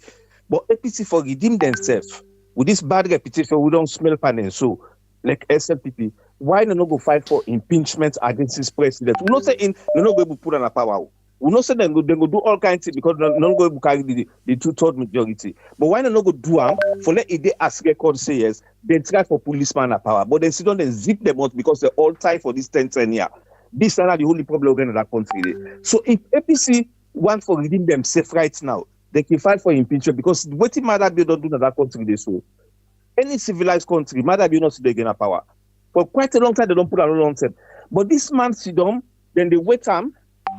But APC for redeem themselves with this bad reputation, we don't smell pan and so like SLPP. Why they not go fight for impeachment against this president? We not say they not go to put on a power. We not say they go do all kinds of things because they not go to carry the 2/3 majority. But why they not go do them for let they ask record say yes, they try for policeman a power, but they still don't zip them out because they're all tied for this 10 years. This is not the only problem in that country. So if APC want for redeem themselves right now, they can fight for impeachment because what if Mother Bill don't do in that country this way? Any civilized country, Mother Bill not see they gain a power. For quite a long time, they don't put a long term. But this man sit down, then they wait time.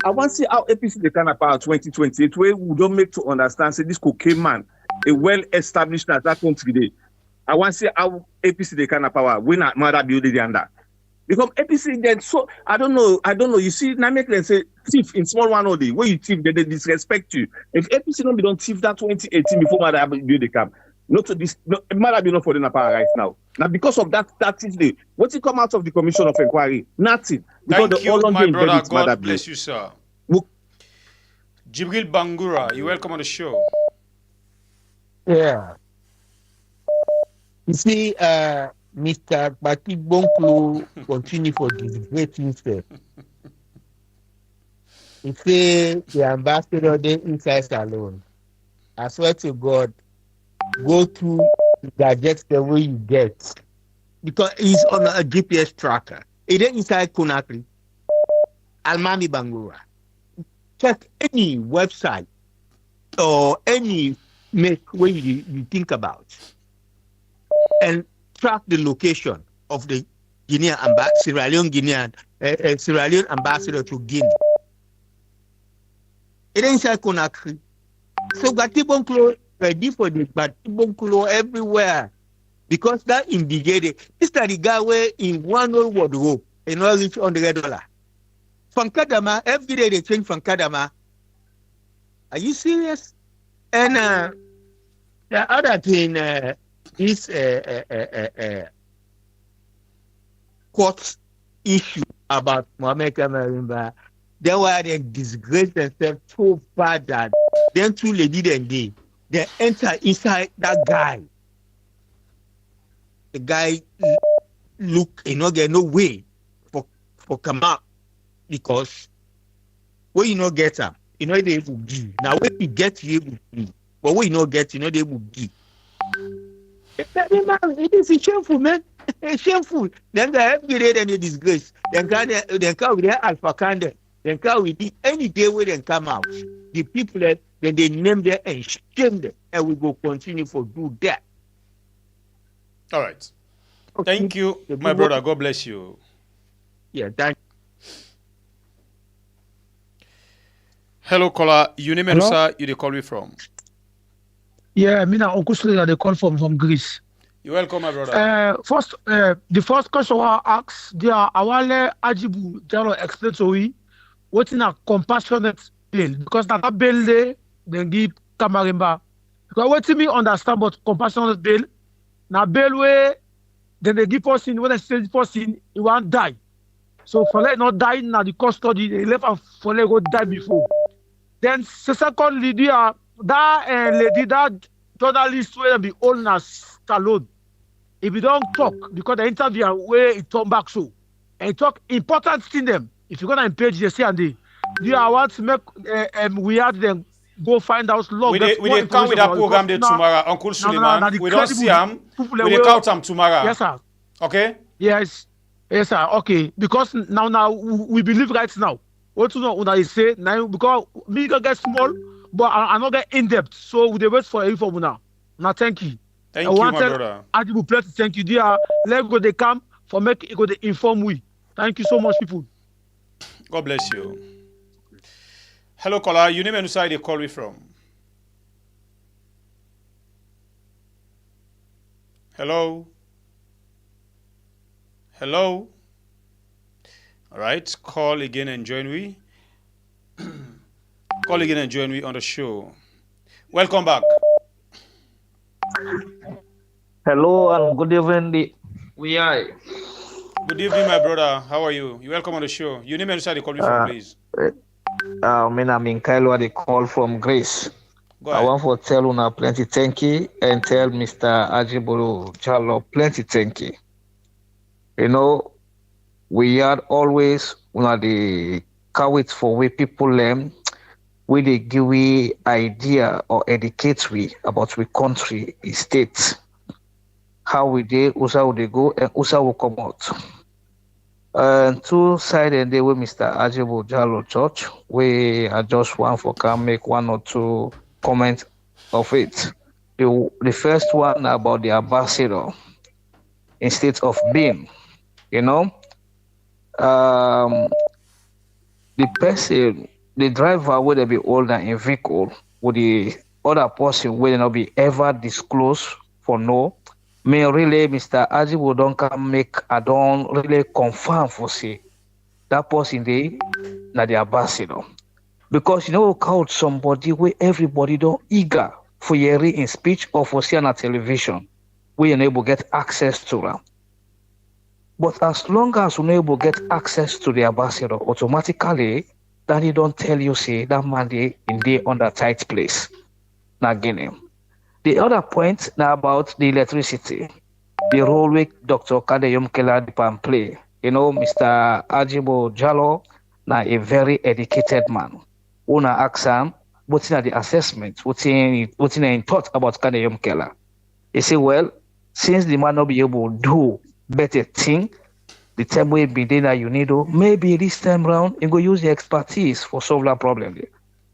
I want to see how APC they can have power 2028, where we don't make to understand say this cocaine man, a well-established as that country day. I want to see how APC they can have power when Mother Bill they under. Because APC then so I don't know. You see, now make them say thief in small one only. Where you thief, they disrespect you. If APC don't thief that 2018 before Mother Bill they come, not to this Mother Bill not for the power right now. Now because of that is the what will come out of the commission of inquiry? Nothing. Because Thank you, my brother. God bless you, sir. Jibril Bangura, you're welcome on the show. Yeah. You see, Mr. Bati Bonklo continue for this great himself. He say the ambassador there inside alone. I swear to God, go to gadgets the way you get. Because he's on a GPS tracker. It is inside Conakry. Almami Bangura. Check any website or any make where you think about and track the location of the Sierra Leone ambassador to Guinea. It ain't inside Conakry. So Gatibonklo ready for the Gatibonklo everywhere. Because that indicated this is the guy where in one old wardrobe and all reach $100. From Kadama, every day they change from Kadama. Are you serious? And the other thing is court issue about Mohamed Kamarainba. They were they disgraced themselves so bad that them two ladies they enter inside that guy. The guy look, get no way for come out because when you not get him, they able to give. Now when you get you able to give, but when you not get, they able to give. It is shameful, man. It's shameful. Then the every day then they disgrace. Then can with their alpha candle. Then can with the any day where they come out. The people then they name them and shame them. And we will continue for do that. All right. Thank you, my brother. God bless you. Yeah, thank you. Hello, caller. You name and sir, you they call me from? Yeah, me na Okusle they call from Greece. You're welcome, my brother. The first question I ask, there Awale Agibu Jalloh explain to we what in a compassionate bail because that bail they give Kamarainba. Because what me understand about compassionate bail, na bail where then they give person when they say the person he won't die. So for let not die na the custody they left and for let go die before. Then secondly, that lady, that journalist will be old as Stallone. If you don't talk, because the interview where it turn back so, and talk important thing them. If you go on page, they say and they want to make we had them go find out log. We they come with that program there tomorrow, Uncle Suleiman. We don't see him. We they count him tomorrow. Yes, sir. Okay. Yes, sir. Okay, because now we believe right now. What you know when I say now because me can get small, but I not get in depth. So we wait for info now. Now thank you. Thank you, my brother. Agibu, please thank you, dear. Let go they come for make it go they inform we. Thank you so much, people. God bless you. Hello, caller. You name and side they call me from. Hello. Hello. All right. Call again and join me. Call again and join me on the show. Welcome back. Hello and good evening. We are. Good evening, my brother. How are you? You welcome on the show. Your name and side they call me from, please. My name is Kailwa. They call from Greece. I want to tell Una plenty thank you and tell Mr. Agibu Jalloh plenty thank you. You know, we had always Una the cowards for we people learn. We they give we idea or educate we about we country, state, how we did, USA will they go, and USA will come out. And two-sided day with Mr. Agibu Jalloh Church, we are just one for can make one or two comments of it. The first one about the ambassador instead of being, you know, the person. The driver will be older in vehicle, with the other person will not be ever disclosed for no. Me really, Mr. Agibu don't come make, I don't really confirm for say that person they not the ambassador. Because you know, count somebody where everybody don't eager for hearing in speech or for seeing on television, we enable get access to them. But as long as we enable get access to the ambassador, automatically, that he don't tell you, say, that man they in the under tight place. Now, Guinea. The other point now about the electricity, the role with Dr. Kadeyum Keladipan play. You know, Mr. Agibu Jalloh, now a very educated man. Una ask him, what's in the assessment, what's in thought about Kadeyum Kela. He say, well, since the man not be able to do better thing, the time will be there you need to, maybe this time round, you go use the expertise for solve that problem.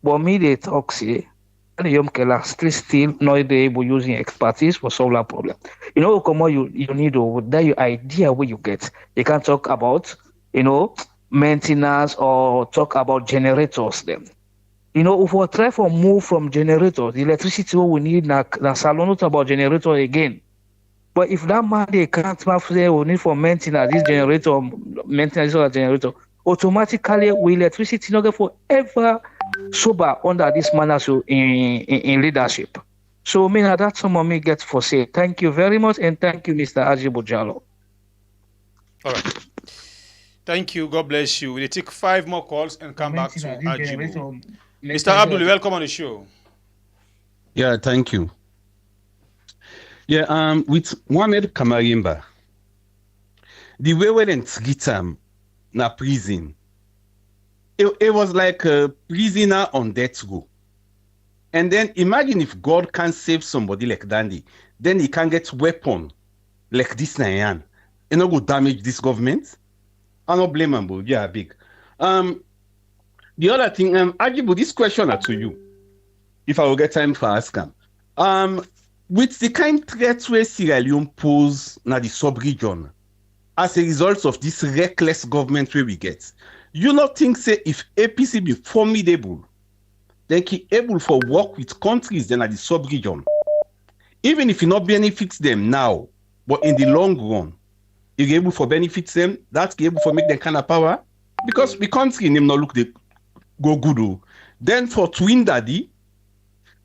But me, they talk, say, and the young killer still not able using expertise for solve that problem. You know, come on, you need to, that your idea where you get. You can talk about, you know, maintenance or talk about generators them. You know, if we try to move from generators, the electricity we need, na salon not about generator again. But if that man they can't say we need for maintenance this generator, maintenance of generator, automatically we electricity not get forever sober under this manner so in leadership. So me that's some of me get for say. Thank you very much and thank you, Mr. Agibu Jalloh. All right. Thank you. God bless you. We'll take 5 more calls and come back to Agibu. Mr. Abdul, welcome on the show. Yeah, thank you. Yeah, with Mohamed Kamarainba, the way we didn't treat him na prison, it was like a prisoner on death row. And then imagine if God can save somebody like Dandy, then he can get weapon like this Nayan. And not go damage this government. I don't blame him, but yeah, big. The other thing, Agibu, this question are to you. If I will get time for ask him. With the kind threats where Sierra Leone pose na the sub-region, as a result of this reckless government where we get, you not think say if APC be formidable, they be able for work with countries then at the sub-region, even if it not benefits them now, but in the long run, you're able for benefits them, that's able for make them kind of power, because the country name not look they go good. Oh. Then for Twin Daddy,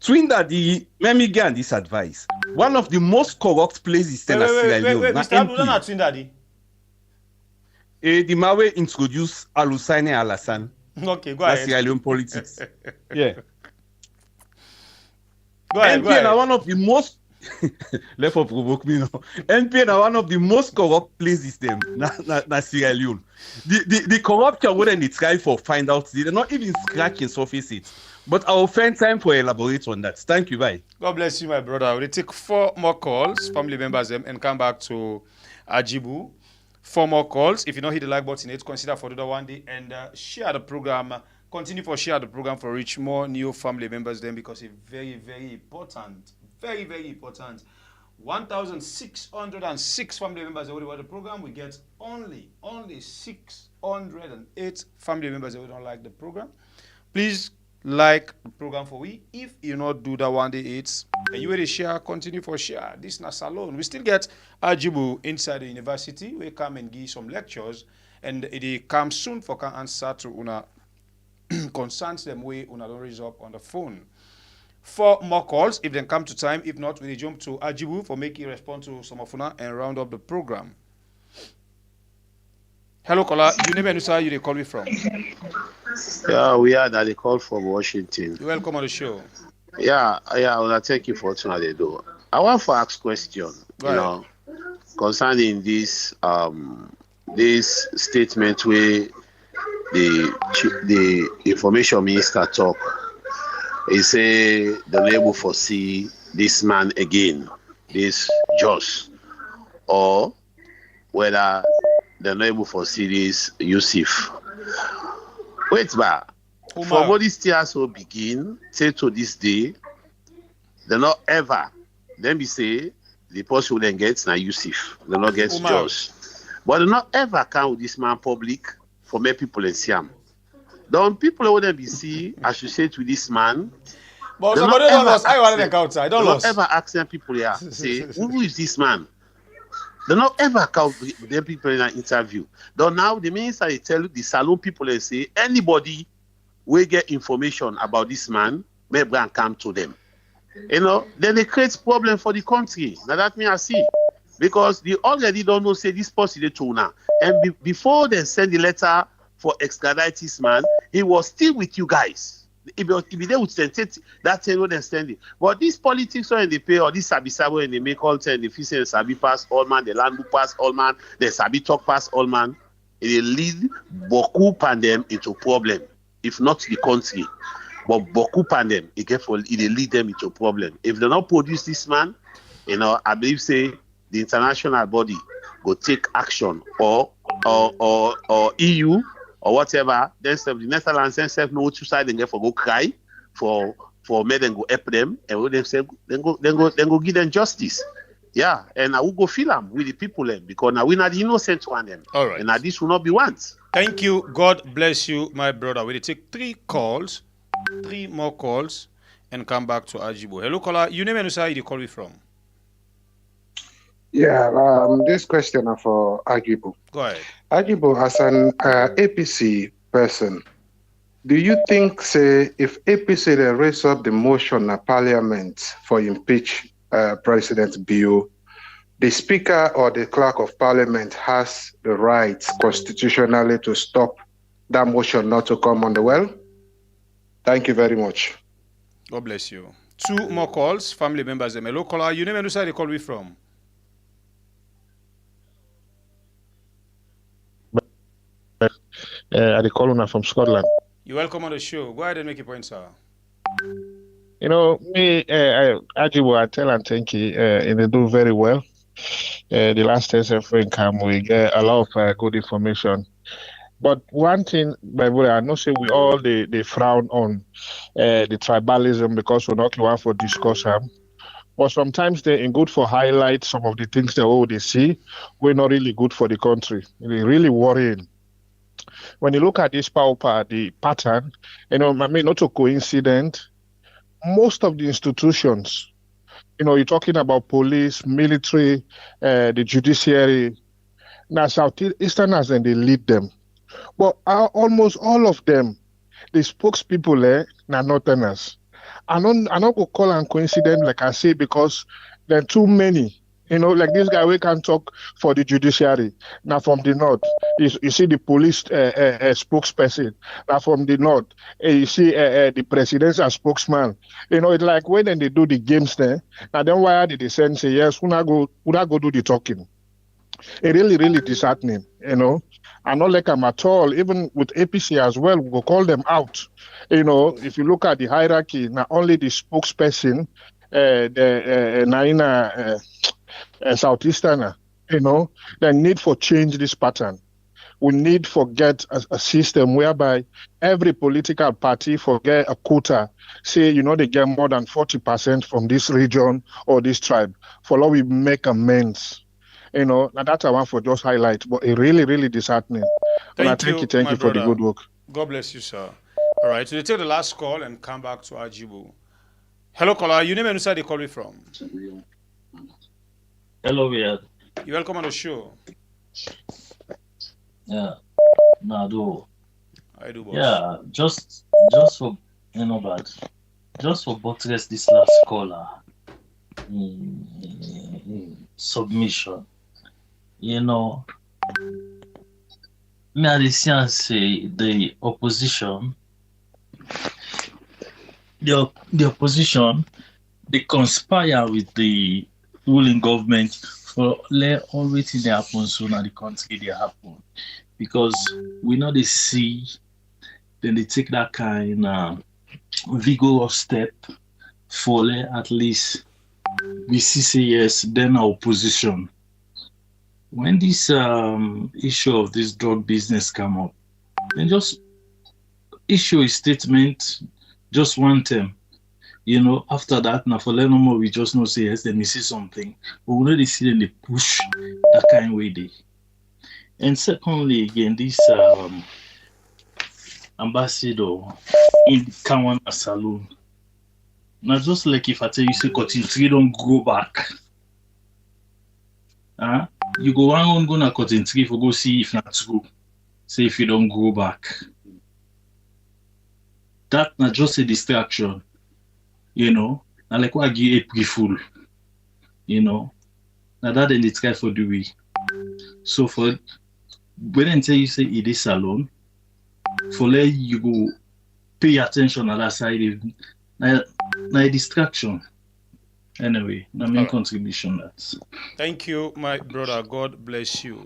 let me get this advice. One of the most corrupt places in Sierra Leone. Wait, Mr. Abdullah not Twin Daddy. The Mawe introduced Alusaine Alassane. Okay, go ahead. Sierra Leone politics. Yeah. Go ahead. Are one of the most left for provoke me now. NPN are one of the most corrupt places them na Sierra Leone. The corruption when they try for find out, they're not even scratching surface it. But I'll find time for elaborate on that. Thank you, bye. God bless you, my brother. We'll take 4 more calls, family members, and come back to Agibu. 4 more calls. If you don't hit the like button, consider for the other one day and share the program. Continue for share the program for reach more new family members then because it's very, very important. Very, very important. 1,606 family members already watch the program. We get only 608 family members that don't like the program. Please like the program for we. If you not do that one day, it's and you will share, continue for share. This not alone. We still get Agibu inside the university. We come and give some lectures, and it comes soon for can answer to una concerns them way una don't raise up on the phone. 4 more calls if they come to time. If not, we jump to Agibu for making respond to some of una and round up the program. Hello, caller. You name and where you call me from? Yeah, we are that they call from Washington. You're welcome on the show. Yeah, well, thank you for what they do. I want to ask question, concerning this this statement where the information minister talk. He say they're not able to foresee this man again, this Josh, or whether they're not able to foresee this Yusuf. Wait, but from all these tears will begin, say to this day, they're not ever. Then we say the person who then gets now Yusuf, they're not get Josh. But they're not ever come with this man public for many people in Siam. Don't people wouldn't be see associate with this man. But somebody don't lost. I want to count. I don't not lost. Ever asking people here, say, who is this man? They not ever count them people in an interview. Though now the minister they tell the salon people and say anybody will get information about this man, may and come to them. You know, then they create problem for the country. Now that me I see. Because they already don't know say this person they told now. And before they send the letter for extradite this man, he was still with you guys. If they would send that thing would send it. But this politics when they pay or this sabi when they make all ten, the fee and sabi pass all man, the land book pass all man, the sabi talk pass all man, it lead Boku pandem into problem, if not the country. But Boku pandem, it lead them into problem. If they not produce this man, you know, I believe say the international body go take action or EU or whatever, then the Netherlands themselves know which side they get for go cry for me then go help them and we themselves then go give them justice. Yeah, and I will go feel them with the people them because now we not the innocent one them. All right. And now this will not be once. Thank you. God bless you, my brother. We'll take 3 calls, 3 more calls, and come back to Agibu. Hello, caller. You name and where you call me from? Yeah, this question is for Agibu. Go ahead. Agibu, as an APC person, do you think, say, if APC they raise up the motion in Parliament for impeach President Bill, the Speaker or the Clerk of Parliament has the right constitutionally to stop that motion not to come on the well? Thank you very much. God bless you. 2 more calls, family members. Hello, caller. You name and where you call me from? I call una from Scotland. You're welcome on the show. Go ahead and make your point, sir. You know, me, Agibu, I tell and thank you, and they do very well. The last SFA income, we get a lot of good information. But one thing, by the way, I know say we all they frown on the tribalism because we're not one for discuss them. But sometimes they're good for highlight some of the things they see. We're not really good for the country. They're really worrying. When you look at this power, the pattern, I mean, not a coincidence. Most of the institutions, you're talking about police, military, the judiciary. Now, Southeasterners and they lead them. But almost all of them, the spokespeople, now Northerners. I don't go call and coincidence, like I say, because there are too many. Like this guy, we can talk for the judiciary. Now from the north, you see the police spokesperson. Now from the north, you see the presidential spokesman. It's like when they do the games there. Now then why did they say yes? Who not go do the talking? It really, really disheartening. I not like them at all. Even with APC as well, we will call them out. If you look at the hierarchy, not only the spokesperson, the Naina. Southeasterner, the need for change this pattern. We need for get a system whereby every political party forget a quota, say, they get more than 40% from this region or this tribe. For law, we make amends. Now that's I want for just highlight, but it really, really disheartening. Thank you my for the good work. God bless you, sir. All right, so we take the last call and come back to Agibu. Hello, caller. You name and where you call me from? Hello, Weird. You're welcome on the show. Yeah, no, do. I do, boss. Yeah, just for bad. Just for buttress this last caller. Submission. Me I say the opposition. The opposition, they conspire with the ruling government for let everything that happens soon in the country they happen, because we know they see, then they take that kind of vigorous step for let at least we see yes, then our opposition. When this issue of this drug business come up, then just issue a statement, just one term. After that, now for no more, we just know say yes, then we see something. But we already see them they push that kind of way they. And secondly, again, this ambassador in Kawana Saloon. Now just like if I tell you say cotton tree don't go back. You go on go na cotton tree for go see if not true. Say if you don't go back. That not just a distraction. Now like what I give April Fool, now that then they try for the way. So for when I tell you say it is salon, for let you go pay attention on that side, now a distraction. Anyway, my main contribution that's. Thank you, my brother. God bless you.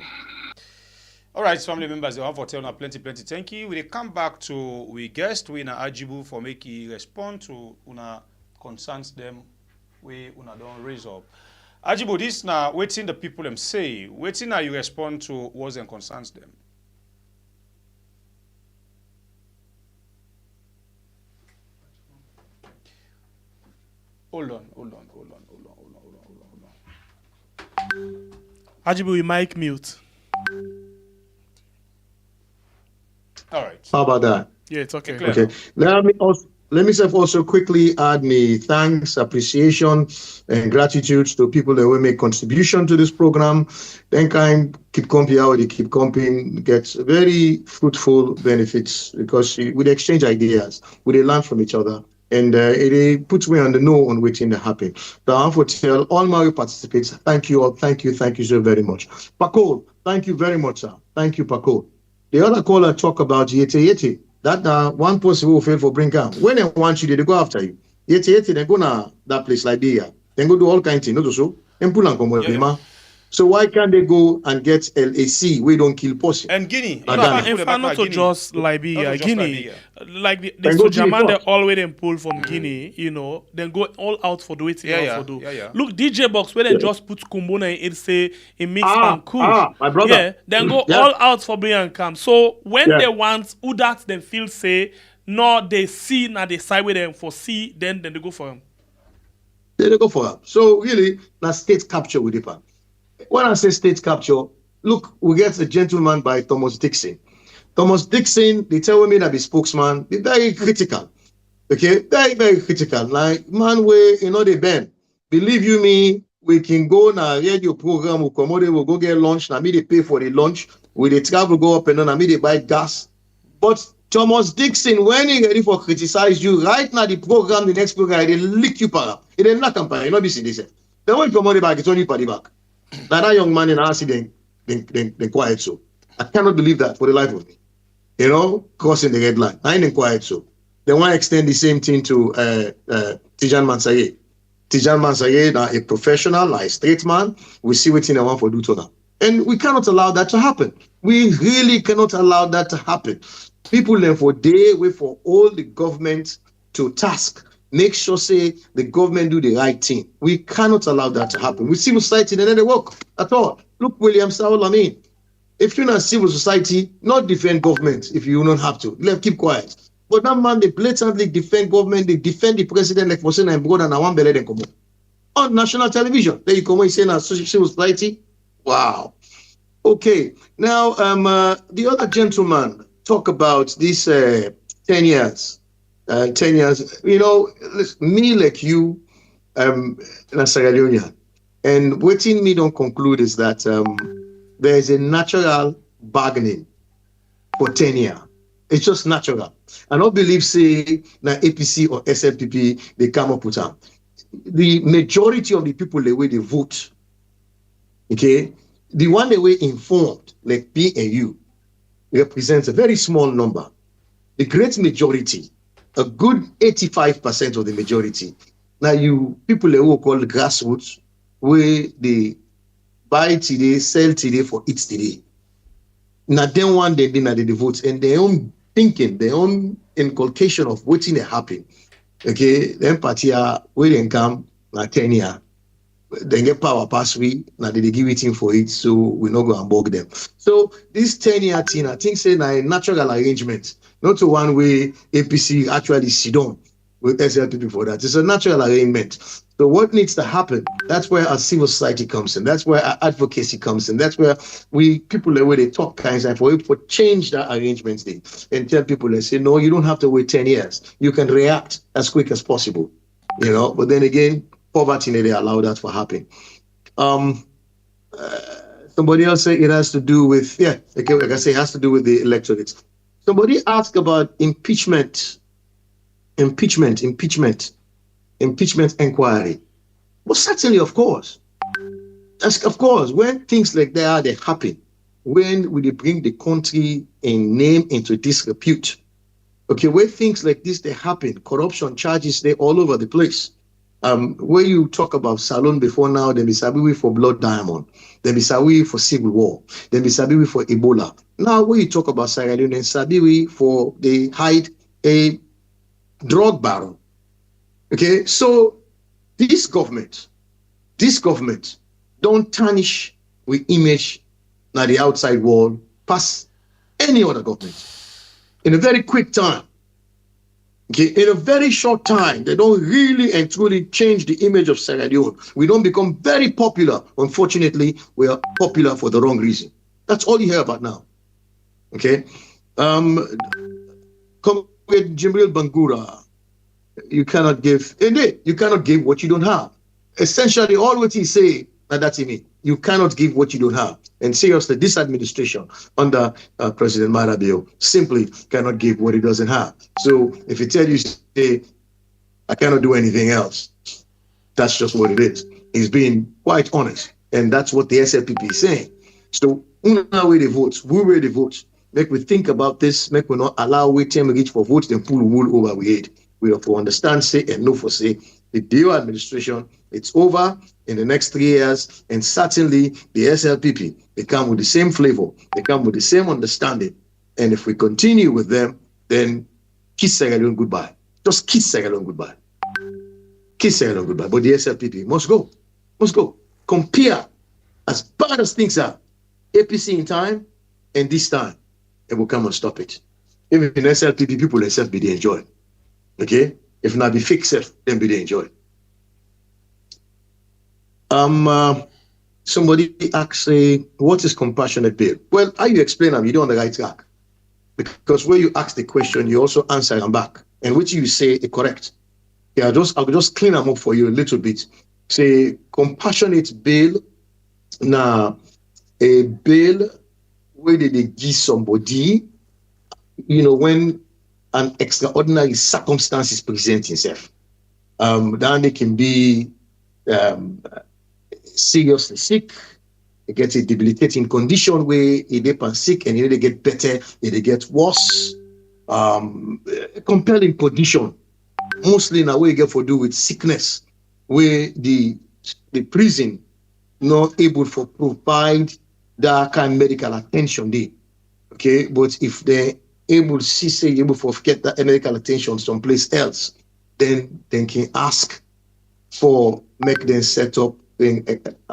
All right, family members, they have for telling plenty. Thank you. We come back to we guest we na Agibu for making respond to una concerns them we una don't raise up. Agibu, this now waiting the people them say, waiting now you respond to what them concerns them. Hold on. Agibu, you mic mute. All right. How about that? Yeah, it's okay. Okay. Let me also quickly add me thanks, appreciation, and gratitude to people that will make contribution to this program. Then keep comping how they keep comping gets very fruitful benefits because we exchange ideas, we learn from each other, and it puts me on the know on which thing that happen. So I want to tell all my participants, thank you all, thank you so very much. Pakol, thank you very much, sir. Thank you, Pakol. The other caller talk about Yeti. That one person who fail for bring camp. When they want you, they go after you. Yeti, they go na that place like there. Then go do all kinds of things, not so. And pull and come with So why can't they go and get LAC? We don't kill person. And Guinea. In fact, not to just Liberia, Guinea. Like the Sojaman, they always then pull from Guinea, you know, then go all out for the waiting for do. Look, DJ Box, where they just put Kumbona in it, say, a mix and cool. My brother. Yeah, then go all out for Brian Camp. So when they want, who that then feel say, no, they see, now they side with them for C, then they go for him. Then they go for him. So really, that's state capture with it. When I say state capture, look, we get a gentleman by Thomas Dixon. Thomas Dixon, they tell me that the spokesman, be very critical. Okay, very, very critical. Like, man, they bend. Believe you me, we can go na radio program, we'll come out, we'll go get lunch, na me they pay for the lunch, we they travel go up and down, na me they buy gas. But Thomas Dixon, when he ready for criticize you, right now the program, the next program, they lick you para. It ain't not campaign, you know this, they say. They won't come out the back, it's only for the back. Now that young man in accident, then quiet so. I cannot believe that for the life of me. You know, crossing the red line. I ain't quiet so. They want to extend the same thing to Tejan Mansaray. Tejan Mansaray, now a professional, like a straight man, we see what they want for do to them. And we cannot allow that to happen. We really cannot allow that to happen. People then for day wait for all the government to task. Make sure, say, the government do the right thing. We cannot allow that to happen. With civil society, they don't work at all. Look, William Saul, I mean, if you're not civil society, not defend government if you don't have to. Keep quiet. But that man, they blatantly defend government, they defend the president like for saying I'm brother and I want better than come on national television. There you come and say now civil society. Wow. Okay. Now, the other gentleman talk about this 10 years. 10 years, you know, me like you, a Sierra Leonean, and what in me don't conclude is that there is a natural bargaining for 10 years. It's just natural. I don't believe, say, na APC or SLPP, they come up with them. The majority of the people, the way they vote, okay, the one the way informed, like me and you, represents a very small number. The great majority, a good 85% of the majority. Now you people who call the grassroots, where they buy today, sell today for it today. Now then one day they vote and their own thinking, their own inculcation of what's in happen. Okay, then party where they come na 10 years. Then get power pass we, now they give it in for it, so we not go and bug them. So this 10-year thing, I think say na a natural arrangement. Not to one way APC actually sit down with SLPP for that. It's a natural arrangement. So what needs to happen? That's where our civil society comes in. That's where our advocacy comes in. That's where we people the way they talk kinds of for change that arrangement thing and tell people they say no, you don't have to wait 10 years. You can react as quick as possible. You know, but then again, poverty they allow that to happen. Somebody else say it has to do with okay, like I say, it has to do with the electorate. Somebody asked about impeachment inquiry. Well, certainly, of course. Of course, when things like that they happen, when we bring the country and name into disrepute, okay, when things like this they happen, corruption charges they all over the place. Where you talk about Salon before now, then be Sabiwi for Blood Diamond, then be Sabiwi for Civil War, then be Sabiwi for Ebola. Now, when you talk about Sierra Leone, then Sabiwi for they hide a drug baron. Okay, so this government don't tarnish with image now the outside world past any other government in a very quick time. Okay, in a very short time, they don't really and truly change the image of Sierra Leone. We don't become very popular. Unfortunately, we are popular for the wrong reason. That's all you hear about now. Okay, come with Jibril Bangura. You cannot give, indeed, you cannot give what you don't have. Essentially, all what he say, and that's it. You cannot give what you don't have. And seriously, this administration under President Marabio simply cannot give what it doesn't have. So if he tell you, say, I cannot do anything else, that's just what it is. He's being quite honest. And that's what the SLPP is saying. So, way they vote, we way they vote. Make we think about this, make we not allow we time reach for votes, then pull wool over we head. We have to understand, say, and know for say, the DO administration It's over in the next 3 years, and certainly the SLPP, they come with the same flavor, they come with the same understanding. And if we continue with them, then kiss Sierra Leone goodbye. Just kiss Sierra Leone goodbye. Kiss Sierra Leone goodbye. But the SLPP must go. Must go. Compare, as bad as things are, APC in time and this time, it will come and stop it. Even in SLPP, people themselves be they enjoy. Okay? If not be fake self, then be they enjoy. Somebody asks, what is compassionate bail? Well, how you explain them, you're on the right track. Because when you ask the question, you also answer them back. And what you say is correct. Yeah, I'll just clean them up for you a little bit. Say, compassionate bail, now a bail where they give somebody, when an extraordinary circumstance is present itself. Then they can be seriously sick, they get a debilitating condition where they are sick and they get better, they get worse. Compelling condition, mostly now we get for do with sickness, where the prison not able to provide that kind of medical attention there. Okay, but if they're able to get that medical attention someplace else, then they can ask for make them set up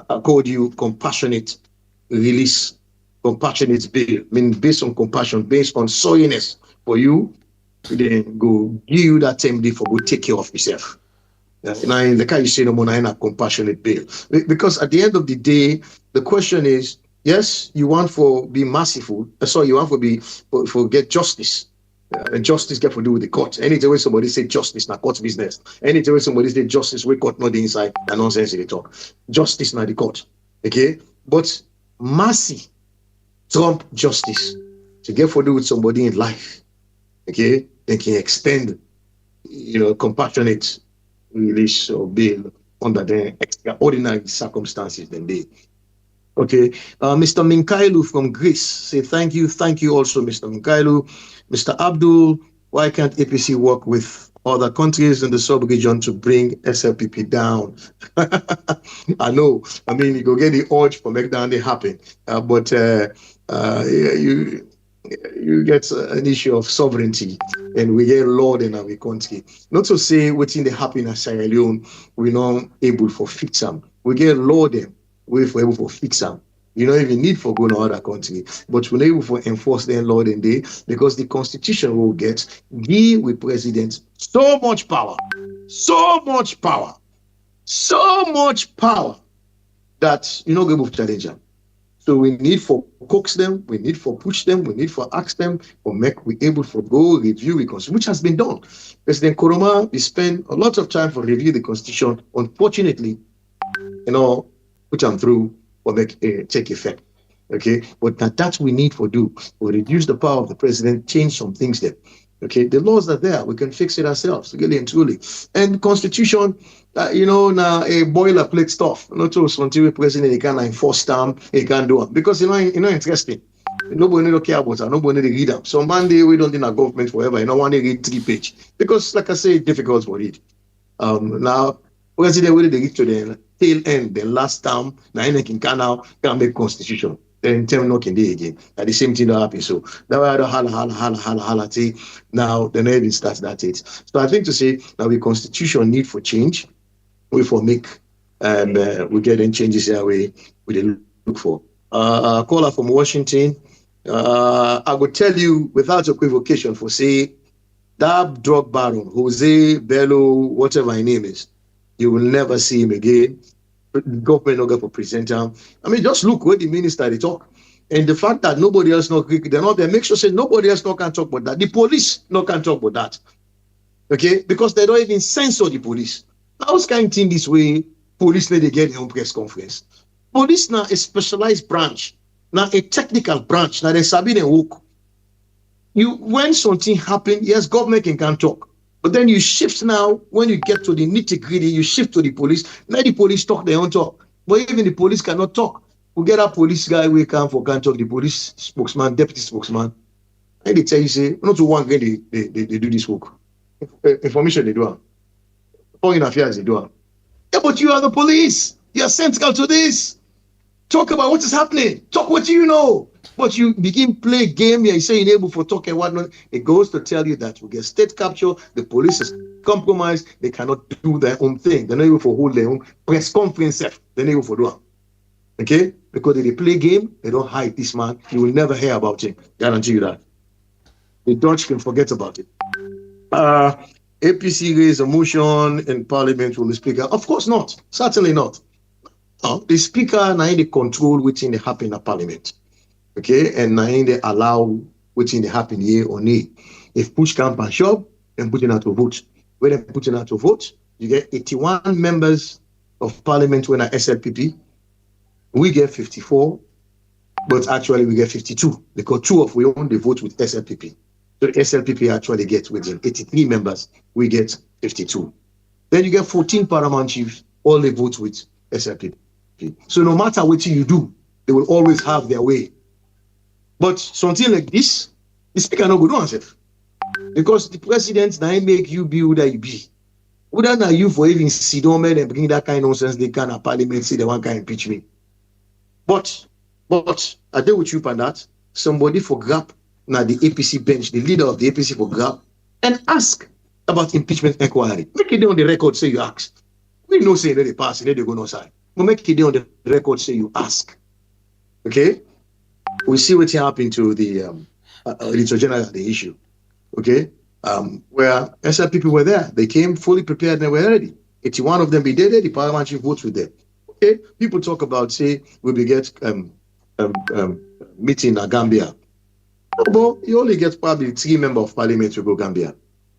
accord you compassionate release, compassionate bail. I mean, based on compassion, based on sorriness for you, then go give you that time for go take care of yourself. Now, in the case you say no more, I compassionate bail. Because at the end of the day, the question is, yes, you want for be merciful. So you want for get justice. And justice get to do with the court. Anytime somebody say justice, na court business. Anytime somebody say justice, we court not the inside, na nonsense they talk. Justice na the court. Okay? But mercy trump justice. To get to do with somebody in life. Okay? They can extend, compassionate release or bail under the extraordinary circumstances than they. Okay, Mr. Minkailu from Greece say thank you also, Mr. Minkailu. Mr. Abdul, why can't APC work with other countries in the sub-region to bring SLPP down? I know, I mean, you go get the urge for make that happen, but you get an issue of sovereignty, and we get law in our country. Not to say what's in the happen in Sierra Leone, we're not able to fix them. We get law them. We're able to fix them. You don't even need for go to other country, but we're able to enforce their law in there because the constitution will give with president so much power that you're not able to challenge them. So we need for coax them, we need for push them, we need for ask them, or make we able for go review the constitution, which has been done. President Koroma, we spend a lot of time for review the constitution. Unfortunately, put them through or take effect. Okay, but that we need for do. We reduce the power of the president, change some things there. Okay, the laws are there. We can fix it ourselves, really and truly. And constitution, now a boilerplate stuff. Not to until the president he can enforce them, he can't do it because interesting. Nobody don't care about it. Nobody read them. So Monday we don't in a government forever. You don't want to read 3 pages because, like I say, it's difficult to read. Now president will read to the tail end, the last term. Now he can make constitution. Then tell no can do again. And the same thing that happens. So now I don't holla. Now the even starts that it. So I think to say now the constitution need for change. We for make we get in changes that way we look for. Caller from Washington. I would tell you without equivocation for say that drug baron, Jose Bello, whatever his name is, you will never see him again. The government not going to present him. I mean, just look where the minister they talk. And the fact that nobody else they make sure say nobody else can talk about that. The police no can talk about that. Okay? Because they don't even censor the police. How can you think this way? Police need to get their own press conference. Police now a specialized branch, now a technical branch. Now they sabi them work. When something happen, yes, government can talk. But then you shift now, when you get to the nitty-gritty, you shift to the police. Let the police talk their own talk. But even the police cannot talk. We get a police guy we can't talk, the police spokesman, deputy spokesman. And they tell you, say, not to one guy they do this work. Information they do. Foreign affairs they do. Yeah, but you are the police. You are central to this. Talk about what is happening. Talk what you know. But you begin play game here. You say you're able for talk and whatnot. It goes to tell you that we get state capture. The police is compromised. They cannot do their own thing. They're not able for hold their own press conference. They're not able for doing. Okay? Because if they play game, they don't hide this man. You will never hear about him. Guarantee you that. The Dutch can forget about it. APC raised a motion in Parliament with the Speaker. Of course not. Certainly not. The Speaker now they control within the happen in Parliament. Okay, and now they allow within the happen here or nay. If push camp and shove, then put it out to vote. When they put it out to vote, you get 81 members of Parliament when are SLPP. We get 54, but actually we get 52 because two of we only vote with SLPP. So SLPP actually gets within 83 members. We get 52. Then you get 14 paramount chiefs. All they vote with SLPP. So no matter what you do, they will always have their way. But something like this, the speaker no go do himself. Because the president now make you be who that you be. Who that now you for even sit down and bring that kind of nonsense they can at Parliament say they want to impeach me. But I deal with you on that. Somebody for grab now the APC bench, the leader of the APC for grab and ask about impeachment inquiry. Make it on the record say you ask. We know say that they pass, they go no side. But make it on the record say you ask. Okay? We see what happened to the Auditor General, the issue. Okay? Where SLPP were there. They came fully prepared and they were ready. 81 of them be there, the parliament chief votes with them. Okay? People talk about, say, we will get meeting in Gambia. But you only get probably 3 members of parliament to go Gambia.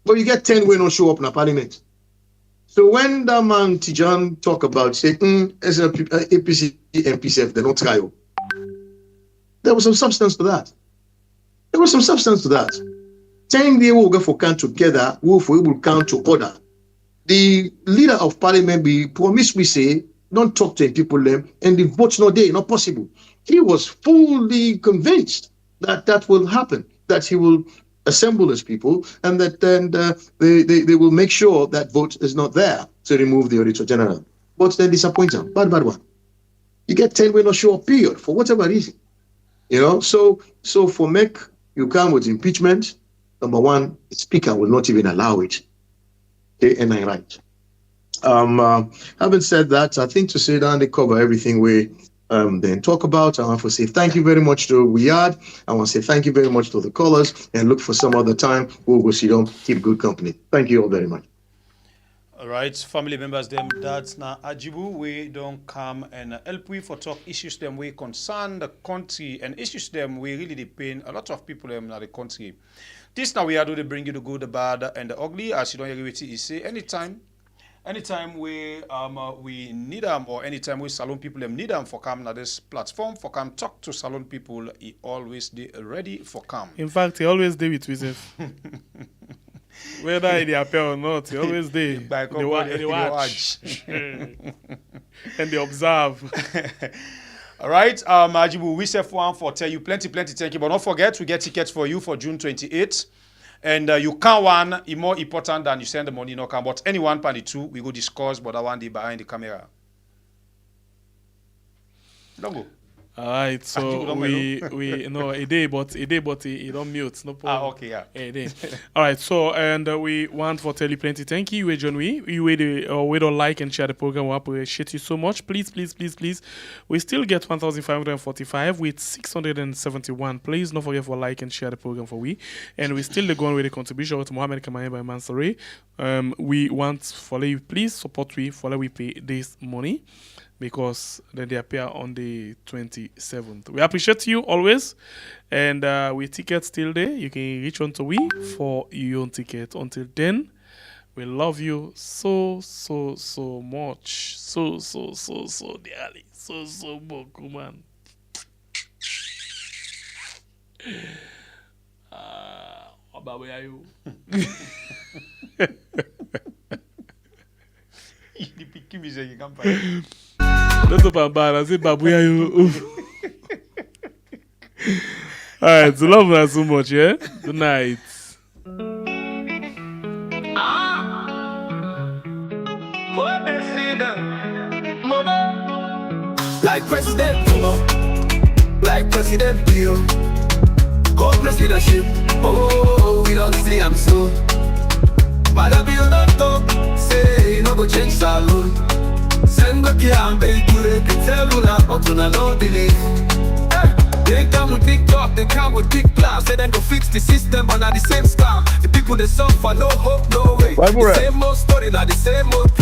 But you get 10 when not show up in the parliament. So when that man Tejan talk about say APC MPCF, they don't try. There was some substance to that. 10 they will go for count together, we will count to order. The leader of parliament be promised we say, don't talk to people them, and the vote's not there, not possible. He was fully convinced that that will happen, that he will assemble his people, and that then they will make sure that vote is not there to remove the Auditor General. But then disappoint them. Bad one. You get 10 will not show up, period, for whatever reason. You know, so for make you come with impeachment, number one, the speaker will not even allow it. Okay, and I right. Having said that, I think to say that they cover everything we then talk about. I want to say thank you very much to Riyadh. I want to say thank you very much to the callers and look for some other time. We'll go see them. Keep good company. Thank you all very much. All right, family members, them that's now Agibu. We don't come and help we for talk issues them we concern the country and issues them we really depend a lot of people in the country. This now we are to bring you the good, the bad, and the ugly. As you don't hear what he say, anytime we need them or anytime we salon people them need them for come na this platform for come talk to salon people, he always be ready for come. In fact, he always do with Joseph. Whether they appear or not, he always do. They watch. And they observe. All right, Agibu, we say one for tell you plenty, thank you. But don't forget, we get tickets for you for June 28th. And you can one is more important than you send the money, no can. But anyone pan the two, we go discuss, but that one day behind the camera. Don't go. All right, so we no a day, but he don't mute. No problem. Okay, yeah. A day. All right, so and we want for tell you plenty. Thank you, John. We don't like and share the program. We appreciate you so much. Please. We still get 1,545 with 671. Please don't forget for like and share the program for we. And we still going with the contribution to Mohamed Kamarainba Mansaray. We want for you please support we for we pay this money. Because then they appear on the 27th. We appreciate you always. And with tickets still there, you can reach on to we for your own ticket. Until then, we love you so much. So dearly. So much, man. Where are you? That's not bad. I said, Babu, you. All right, so love us so much, yeah? Good night. What is it? leader. Like President Tuma, like President Bill. God bless leadership. Oh, we don't see I'm so. But Bill not talk, say no go change salon. Send the key and beg to it, tell you that, but you don't believe. They come with big talk, they come with big plans. They then go fix the system, but not the same scam. The people they suffer, no hope, no way. The same old story, not the same old play.